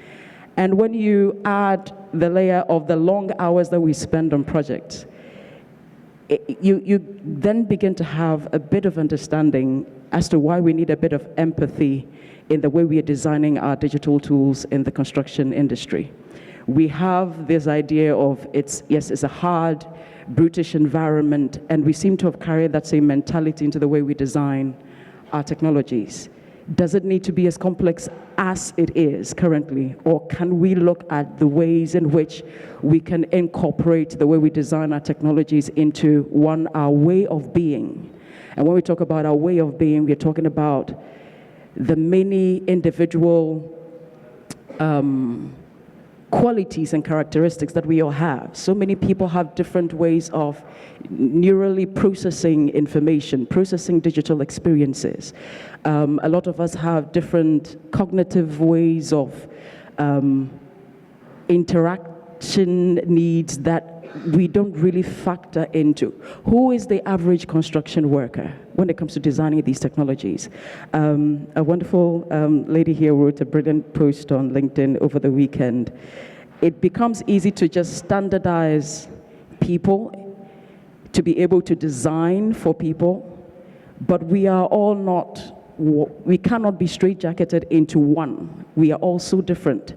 And when you add the layer of the long hours that we spend on projects, you then begin to have a bit of understanding as to why we need a bit of empathy in the way we are designing our digital tools in the construction industry. We have this idea of it's a hard, brutish environment, and we seem to have carried that same mentality into the way we design our technologies. Does it need to be as complex as it is currently, or can we look at the ways in which we can incorporate the way we design our technologies into our way of being? And when we talk about our way of being, we're talking about the many individual qualities and characteristics that we all have. So many people have different ways of neurally processing information, processing digital experiences. A lot of us have different cognitive ways of interaction needs that we don't really factor into. Who is the average construction worker when it comes to designing these technologies? A wonderful lady here wrote a brilliant post on LinkedIn over the weekend. It becomes easy to just standardize people, to be able to design for people, but we are all not, we cannot be straitjacketed into one. We are all so different.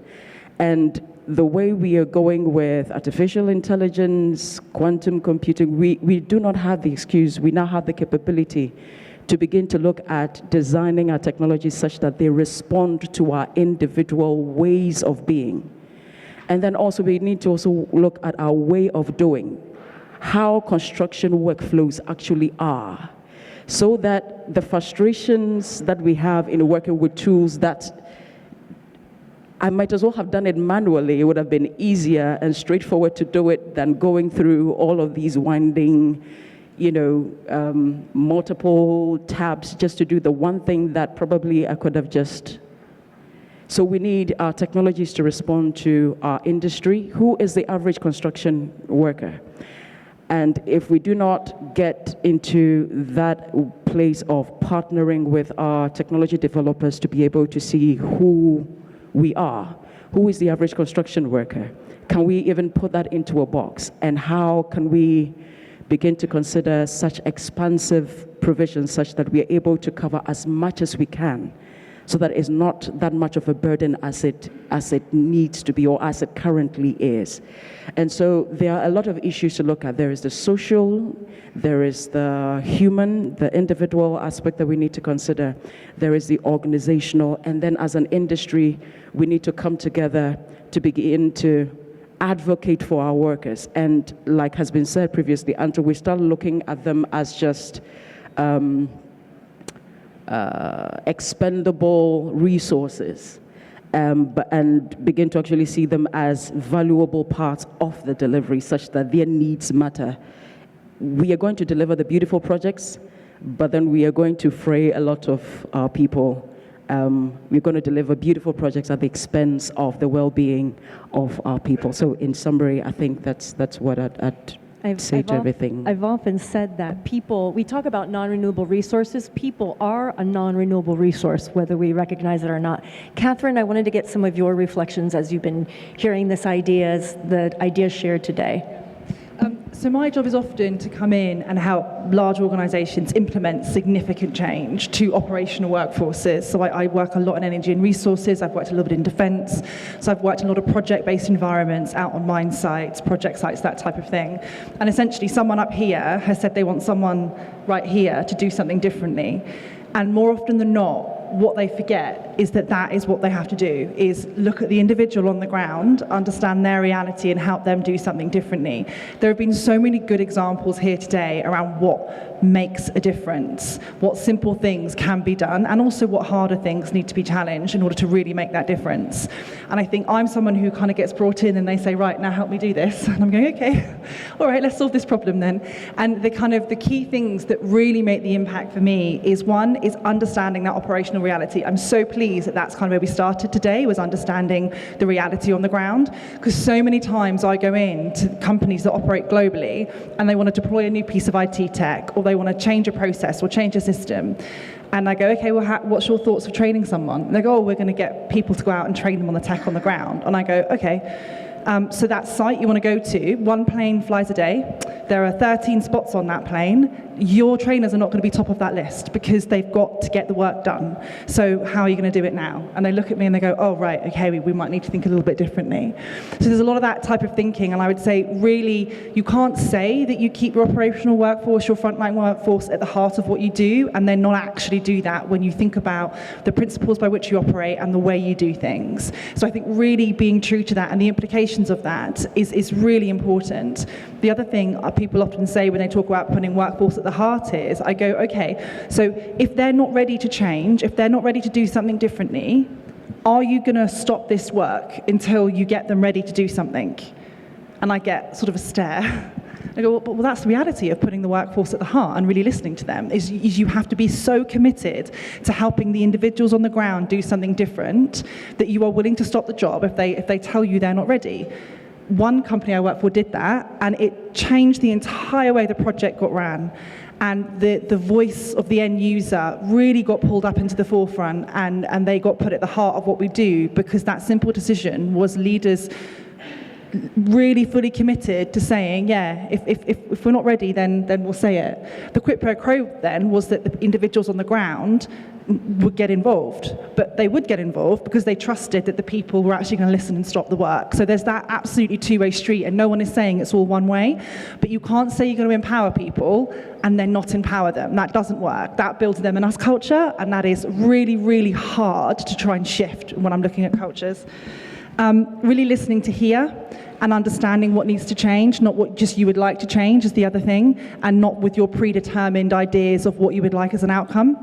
And the way we are going with artificial intelligence, quantum computing, we do not have the excuse. We now have the capability to begin to look at designing our technologies such that they respond to our individual ways of being. And then also we need to also look at our way of doing, how construction workflows actually are, so that the frustrations that we have in working with tools that I might as well have done it manually. It would have been easier and straightforward to do it than going through all of these winding, multiple tabs just to do the one thing that probably I could have just. So we need our technologies to respond to our industry. Who is the average construction worker? And if we do not get into that place of partnering with our technology developers to be able to see who we are, who is the average construction worker? Can we even put that into a box? And how can we begin to consider such expansive provisions such that we are able to cover as much as we can, so that it's not that much of a burden as it needs to be or as it currently is. And so there are a lot of issues to look at. There is the social, there is the human, the individual aspect that we need to consider. There is the organizational, and then as an industry, we need to come together to begin to advocate for our workers. And like has been said previously, until we start looking at them as just expendable resources, and begin to actually see them as valuable parts of the delivery such that their needs matter, we are going to deliver the beautiful projects, but then we are going to fray a lot of our people. We're going to deliver beautiful projects at the expense of the well-being of our people. So in summary, I think that's what I'd say to everything. I've often said that people, we talk about non-renewable resources, people are a non-renewable resource, whether we recognize it or not. Catherine, I wanted to get some of your reflections as you've been hearing the ideas shared today. So my job is often to come in and help large organisations implement significant change to operational workforces. So I work a lot in energy and resources, I've worked a little bit in defence, so I've worked in a lot of project-based environments, out on mine sites, project sites, that type of thing. And essentially someone up here has said they want someone right here to do something differently. And more often than not, what they forget is that is what they have to do, is look at the individual on the ground, understand their reality and help them do something differently. There have been so many good examples here today around what makes a difference, what simple things can be done, and also what harder things need to be challenged in order to really make that difference. And I think I'm someone who kind of gets brought in and they say, right, now help me do this. And I'm going, okay, all right, let's solve this problem then. And the key things that really make the impact for me is, one, is understanding that operational reality. I'm so pleased that that's kind of where we started today, was understanding the reality on the ground, because so many times I go in to companies that operate globally and they want to deploy a new piece of IT tech, or they want to change a process or change a system. And I go, okay, well, what's your thoughts of training someone? And they go, oh, we're going to get people to go out and train them on the tech on the ground. And I go, okay, so that site you want to go to, one plane flies a day. There are 13 spots on that plane. Your trainers are not going to be top of that list because they've got to get the work done. So how are you going to do it now? And they look at me and they go, oh, right, okay, we might need to think a little bit differently. So there's a lot of that type of thinking. And I would say, really, you can't say that you keep your operational workforce, your frontline workforce at the heart of what you do, and then not actually do that when you think about the principles by which you operate and the way you do things. So I think really being true to that and the implications of that is really important. The other thing people often say when they talk about putting workforce at the heart is, I go, okay, so if they're not ready to change, if they're not ready to do something differently, are you going to stop this work until you get them ready to do something? And I get sort of a stare. I go, well, that's the reality of putting the workforce at the heart and really listening to them, is you have to be so committed to helping the individuals on the ground do something different that you are willing to stop the job if they tell you they're not ready. One company I worked for did that, and it changed the entire way the project got ran. And the voice of the end user really got pulled up into the forefront, and they got put at the heart of what we do, because that simple decision was leaders really fully committed to saying, yeah, if we're not ready, then we'll say it. The quid pro quo then was that the individuals on the ground would get involved, but they would get involved because they trusted that the people were actually going to listen and stop the work. So there's that absolutely two-way street, and no one is saying it's all one way, but you can't say you're going to empower people and then not empower them. That doesn't work. That builds them and us culture, and that is really, really hard to try and shift when I'm looking at cultures. Really listening to hear and understanding what needs to change, not what just you would like to change is the other thing, and not with your predetermined ideas of what you would like as an outcome,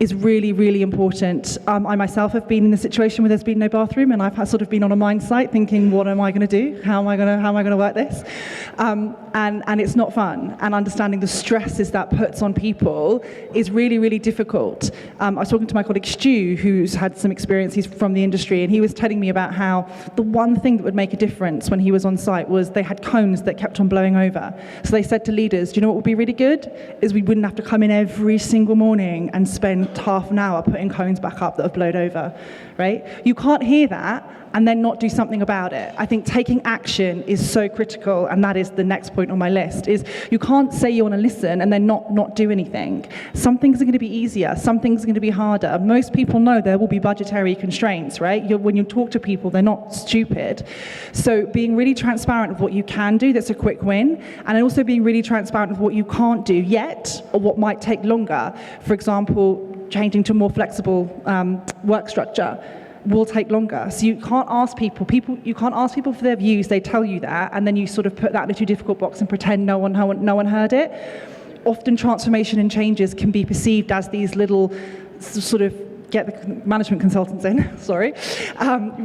is really, really important. I myself have been in a situation where there's been no bathroom, and I've sort of been on a mine site thinking, what am I going to do? How am I going to work this? And it's not fun. And understanding the stresses that puts on people is really, really difficult. I was talking to my colleague Stu, who's had some experience. He's from the industry, and he was telling me about how the one thing that would make a difference when he was on site was they had cones that kept on blowing over. So they said to leaders, do you know what would be really good? Is we wouldn't have to come in every single morning and spend half an hour putting cones back up that have blown over, right? You can't hear that and then not do something about it. I think taking action is so critical, and that is the next point on my list, is you can't say you want to listen and then not do anything. Some things are going to be easier, some things are going to be harder. Most people know there will be budgetary constraints, right? When you talk to people, they're not stupid. So being really transparent of what you can do, that's a quick win, and also being really transparent of what you can't do yet, or what might take longer. For example, changing to a more flexible work structure. will take longer. So you can't ask people for their views, they tell you that, and then you sort of put that in a too difficult box and pretend no one heard it. Often transformation and changes can be perceived as these little sort of get the management consultants in,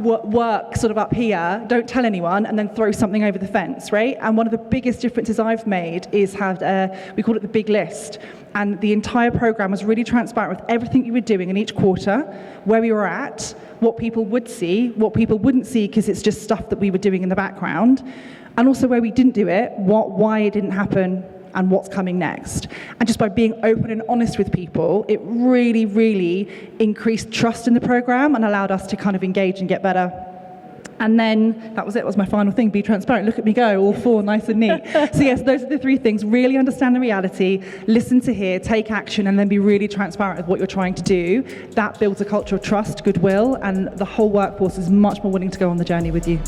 work sort of up here, don't tell anyone, and then throw something over the fence, right? And one of the biggest differences I've made is have, we call it the big list. And the entire program was really transparent with everything you were doing in each quarter, where we were at, what people would see, what people wouldn't see because it's just stuff that we were doing in the background, and also where we didn't do it, why it didn't happen, and what's coming next. And just by being open and honest with people, it really, really increased trust in the program and allowed us to kind of engage and get better. And then, that was my final thing, be transparent. Look at me go, all four, nice and neat. So yes, those are the three things. Really understand the reality, listen to hear, take action, and then be really transparent with what you're trying to do. That builds a culture of trust, goodwill, and the whole workforce is much more willing to go on the journey with you.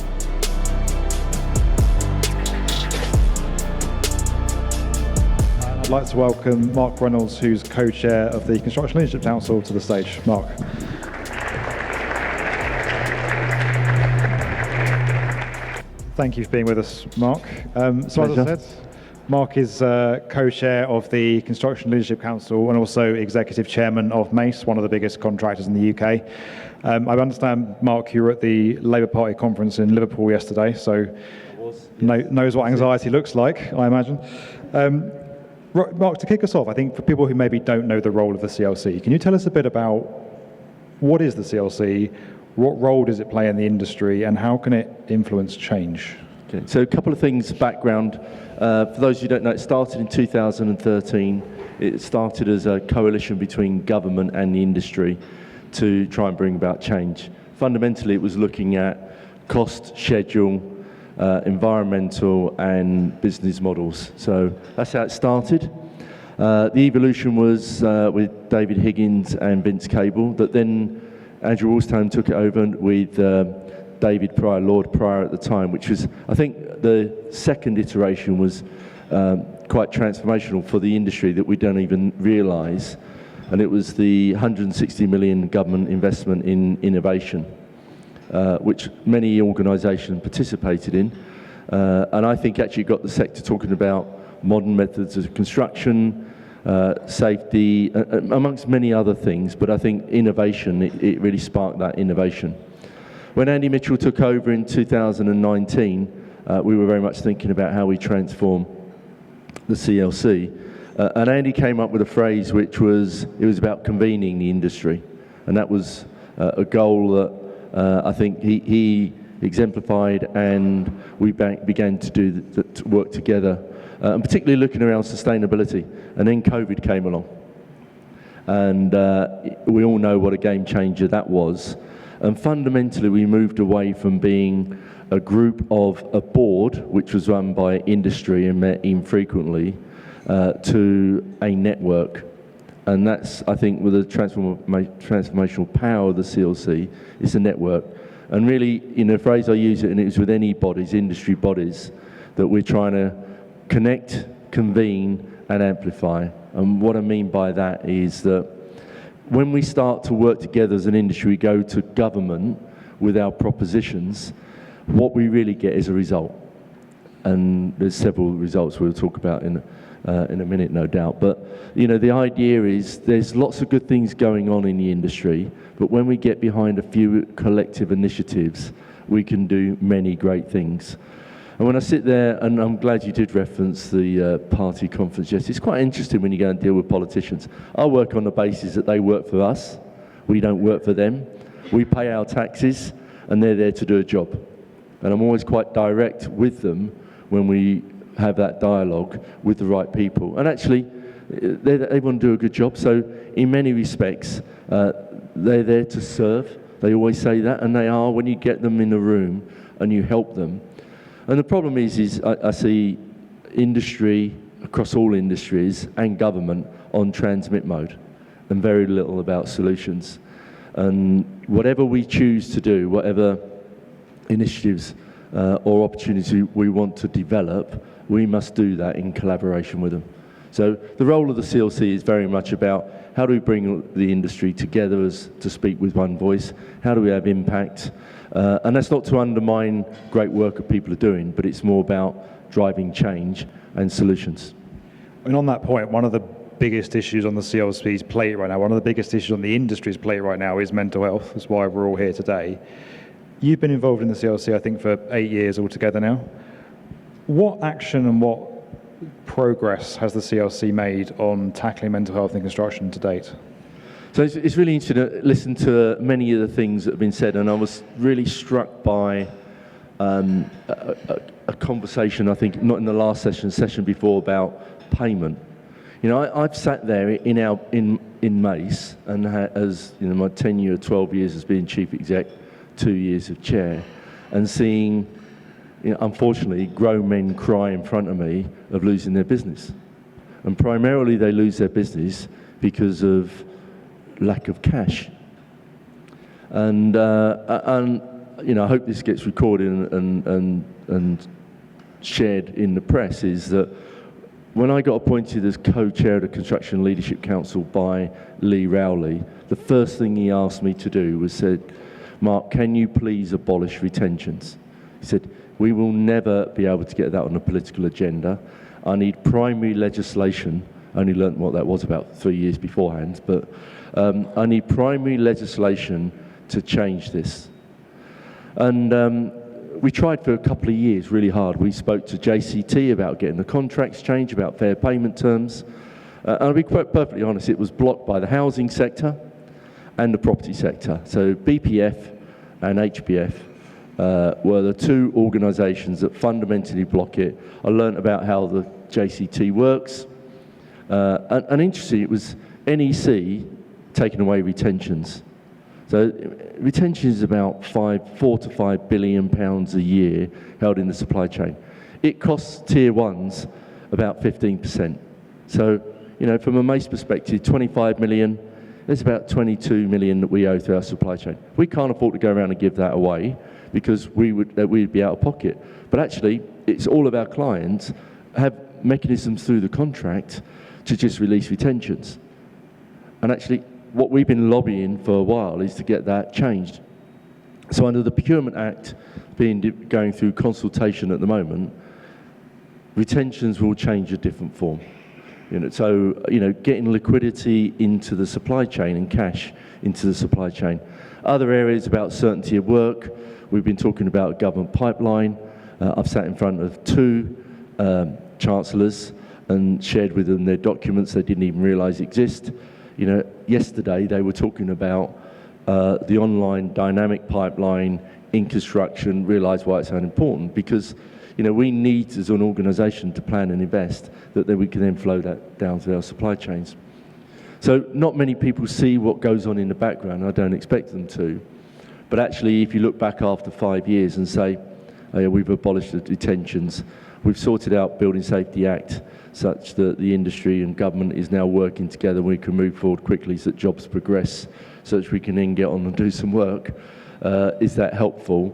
I'd like to welcome Mark Reynolds, who's co-chair of the Construction Leadership Council, to the stage. Mark. Thank you for being with us, Mark. So as I said, Mark is co-chair of the Construction Leadership Council and also executive chairman of MACE, one of the biggest contractors in the UK. I understand, Mark, you were at the Labour Party conference in Liverpool yesterday, so knows what anxiety looks like, I imagine. Mark, to kick us off, I think for people who maybe don't know the role of the CLC, can you tell us a bit about what is the CLC, what role does it play in the industry, and how can it influence change? Okay, so a couple of things, background. For those who don't know, it started in 2013. It started as a coalition between government and the industry to try and bring about change. Fundamentally, it was looking at cost, schedule, environmental and business models. So that's how it started. The evolution was with David Higgins and Vince Cable, that then Andrew Woolstone took it over with David Pryor, Lord Pryor at the time, which was, I think the second iteration was quite transformational for the industry that we don't even realise, and it was the 160 million government investment in innovation, which many organisations participated in, and I think actually got the sector talking about modern methods of construction, safety, amongst many other things, but I think innovation, it really sparked that innovation. When Andy Mitchell took over in 2019, we were very much thinking about how we transform the CLC, and Andy came up with a phrase which was, it was about convening the industry, and that was a goal that I think he exemplified, and we began to do to work together, and particularly looking around sustainability. And then COVID came along, and we all know what a game changer that was. And fundamentally, we moved away from being a group of a board, which was run by industry and met infrequently, to a network. And that's, I think, with the transformational power of the CLC, it's a network. And really, in a phrase I use it, and it was with any bodies, industry bodies, that we're trying to connect, convene, and amplify. And what I mean by that is that when we start to work together as an industry, we go to government with our propositions, what we really get is a result. And there's several results we'll talk about in a minute, no doubt. But you know, the idea is there's lots of good things going on in the industry, but when we get behind a few collective initiatives, we can do many great things. And when I sit there, and I'm glad you did reference the party conference, yes, it's quite interesting when you go and deal with politicians. I work on the basis that they work for us, we don't work for them. We pay our taxes, and they're there to do a job. And I'm always quite direct with them when we have that dialogue with the right people. And actually, they want to do a good job, so in many respects, they're there to serve. They always say that, and they are when you get them in a room and you help them. And the problem is I see industry, across all industries, and government on transmit mode, and very little about solutions. And whatever we choose to do, whatever initiatives or opportunities we want to develop, we must do that in collaboration with them. So the role of the CLC is very much about how do we bring the industry together to speak with one voice, how do we have impact, and that's not to undermine great work that people are doing, but it's more about driving change and solutions. And on that point, one of the biggest issues on the CLC's plate right now, one of the biggest issues on the industry's plate right now is mental health. That's why we're all here today. You've been involved in the CLC, I think, for 8 years altogether now. What action and what progress has the CLC made on tackling mental health in construction to date? So it's really interesting to listen to many of the things that have been said, and I was really struck by a conversation, I think, not in the last session before, about payment. You know, I've sat there in Mace, and as you know, my tenure of 12 years as being chief exec, 2 years of chair, and seeing, you know, unfortunately, grown men cry in front of me of losing their business. And primarily they lose their business because of lack of cash. And you know, I hope this gets recorded and shared in the press, is that when I got appointed as co-chair of the Construction Leadership Council by Lee Rowley, the first thing he asked me to do was said, "Mark, can you please abolish retentions?" He said, "We will never be able to get that on the political agenda. I need primary legislation." I only learnt what that was about 3 years beforehand, but I need primary legislation to change this. And we tried for a couple of years really hard. We spoke to JCT about getting the contracts changed, about fair payment terms. And I'll be quite perfectly honest, it was blocked by the housing sector and the property sector. So BPF and HBF were the two organisations that fundamentally block it. I learnt about how the JCT works. And interestingly, it was NEC taking away retentions. So retention is about 4 to 5 billion pounds a year held in the supply chain. It costs tier ones about 15%. So, you know, from a Mace perspective, 25 million, there's about 22 million that we owe through our supply chain. We can't afford to go around and give that away because we'd be out of pocket. But actually, it's all of our clients have mechanisms through the contract to just release retentions. And actually, what we've been lobbying for a while is to get that changed. So under the Procurement Act going through consultation at the moment, retentions will change a different form. You know, so, you know, getting liquidity into the supply chain and cash into the supply chain. Other areas about certainty of work, we've been talking about government pipeline. I've sat in front of 2 chancellors and shared with them their documents they didn't even realise exist. You know, yesterday they were talking about the online dynamic pipeline in construction, realise why it's so important, because, you know, we need as an organisation to plan and invest that then we can then flow that down to our supply chains. So not many people see what goes on in the background. I don't expect them to. But actually, if you look back after 5 years and say, oh, yeah, we've abolished the detentions, we've sorted out Building Safety Act such that the industry and government is now working together, we can move forward quickly so that jobs progress, so that we can then get on and do some work. Is that helpful?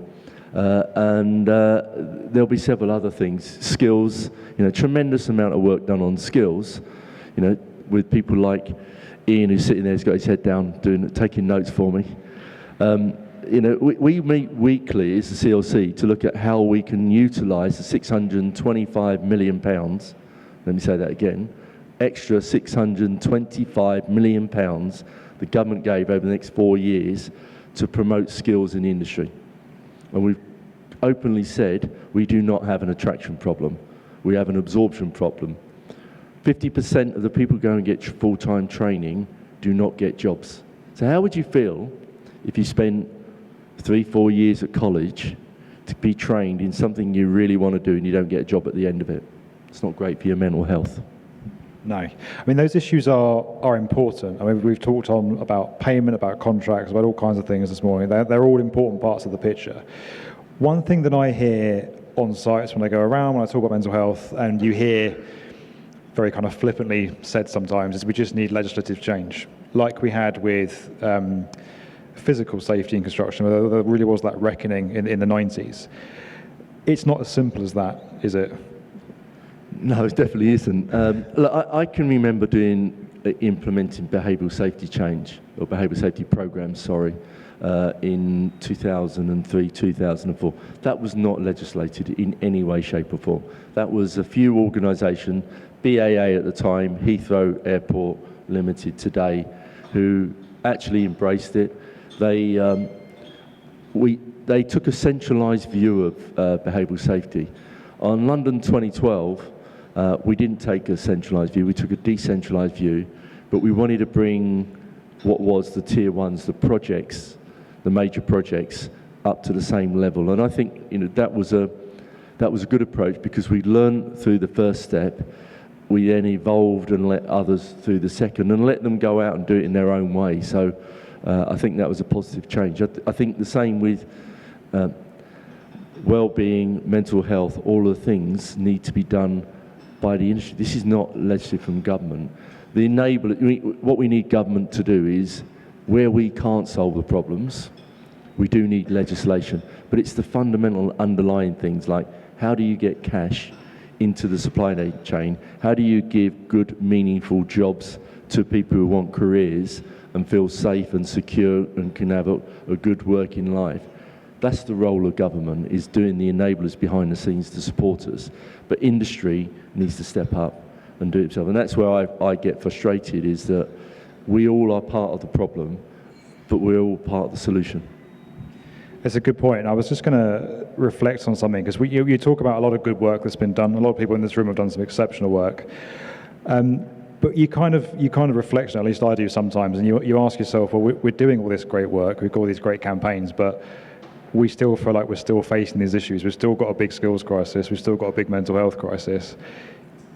And there'll be several other things. Skills, you know, tremendous amount of work done on skills, you know, with people like Ian, who's sitting there, he's got his head down, taking notes for me. You know, we meet weekly as the CLC to look at how we can utilise the £625 million, let me say that again, extra £625 million the government gave over the next 4 years to promote skills in the industry. And we've openly said we do not have an attraction problem, we have an absorption problem. 50% of the people going to get full-time training do not get jobs. So how would you feel if you spent 3-4 years at college to be trained in something you really want to do and you don't get a job at the end of it? It's not great for your mental health. No. I mean, those issues are important. I mean, we've talked on about payment, about contracts, about all kinds of things this morning. They're all important parts of the picture. One thing that I hear on sites when I go around, when I talk about mental health, and you hear very kind of flippantly said sometimes, is we just need legislative change. Like we had with physical safety in construction, there really was that reckoning in the 90s. It's not as simple as that, is it? No, it definitely isn't. Look, I can remember implementing behavioural safety change, or behavioural safety programs, in 2003, 2004. That was not legislated in any way, shape or form. That was a few organisations, BAA at the time, Heathrow Airport Limited today, who actually embraced it. They took a centralised view of behavioural safety. On London 2012, we didn't take a centralised view, we took a decentralised view, but we wanted to bring what was the tier ones, the projects, the major projects, up to the same level. And I think that was a good approach, because we learned through the first step. We then evolved and let others through the second, and let them go out and do it in their own way. So I think that was a positive change. I think the same with well-being, mental health, all of the things need to be done by the industry. This is not legislative from government. What we need government to do is, where we can't solve the problems, we do need legislation. But it's the fundamental underlying things, like how do you get cash into the supply chain? How do you give good, meaningful jobs to people who want careers and feel safe and secure and can have a good working life? That's the role of government, is doing the enablers behind the scenes to support us. But industry needs to step up and do it itself. And that's where I get frustrated, is that we all are part of the problem, but we're all part of the solution. It's a good point. I was just going to reflect on something, because you talk about a lot of good work that's been done. A lot of people in this room have done some exceptional work. But you kind of reflect, at least I do sometimes, and you ask yourself, well, we're doing all this great work, we've got all these great campaigns, but we still feel like we're still facing these issues. We've still got a big skills crisis. We've still got a big mental health crisis.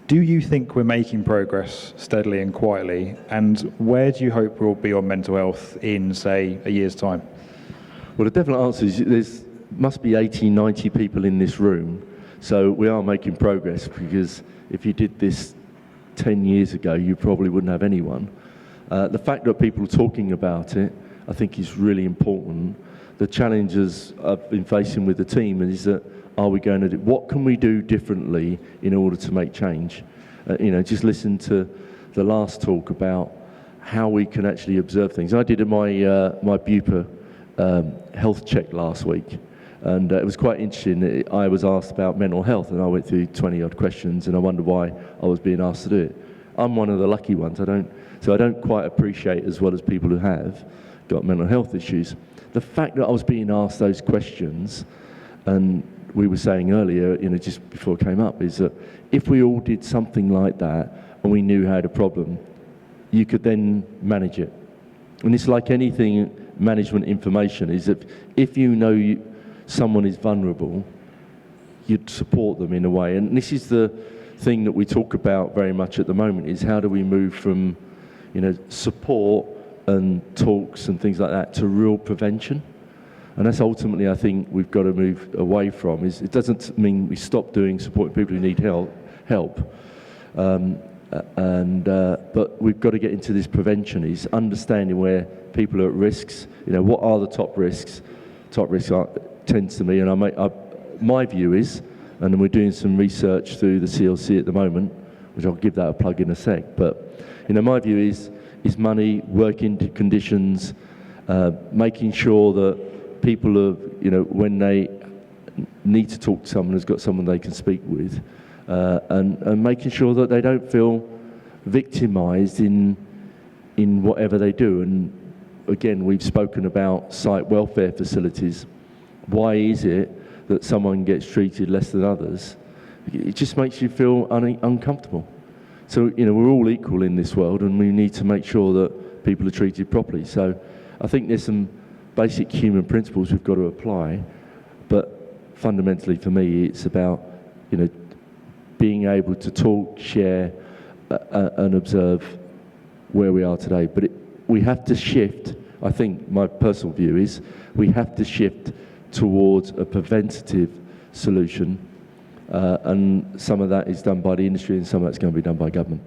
Do you think we're making progress steadily and quietly? And where do you hope we'll be on mental health in, say, a year's time? Well, the definite answer is there must be 80, 90 people in this room. So we are making progress, because if you did this 10 years ago, you probably wouldn't have anyone. The fact that people are talking about it, I think, is really important. The challenges I've been facing with the team is that, what can we do differently in order to make change? Just listen to the last talk about how we can actually observe things. I did my BUPA health check last week, and it was quite interesting. I was asked about mental health, and I went through 20 odd questions, and I wondered why I was being asked to do it. I'm one of the lucky ones. I don't quite appreciate as well as people who have got mental health issues. The fact that I was being asked those questions, and we were saying earlier, just before it came up, is that if we all did something like that and we knew how to problem, you could then manage it. And it's like anything, management information, is that if you know someone is vulnerable, you'd support them in a way. And this is the thing that we talk about very much at the moment, is how do we move from support and talks and things like that to real prevention. And that's ultimately, I think, we've got to move away from. It doesn't mean we stop doing supporting people who need help. But we've got to get into this prevention, is understanding where people are at risks. What are the top risks? Top risks tends to me, and my view is, and we're doing some research through the CLC at the moment, which I'll give that a plug in a sec. But my view is money, working conditions, making sure that people are, when they need to talk to someone, has got someone they can speak with, and making sure that they don't feel victimised in whatever they do. And again, we've spoken about site welfare facilities. Why is it that someone gets treated less than others? It just makes you feel uncomfortable. So, we're all equal in this world, and we need to make sure that people are treated properly. So I think there's some basic human principles we've got to apply, but fundamentally for me, it's about, being able to talk, share, and observe where we are today. But we have to shift. I think my personal view is we have to shift towards a preventative solution, and some of that is done by the industry, and some of that's going to be done by government.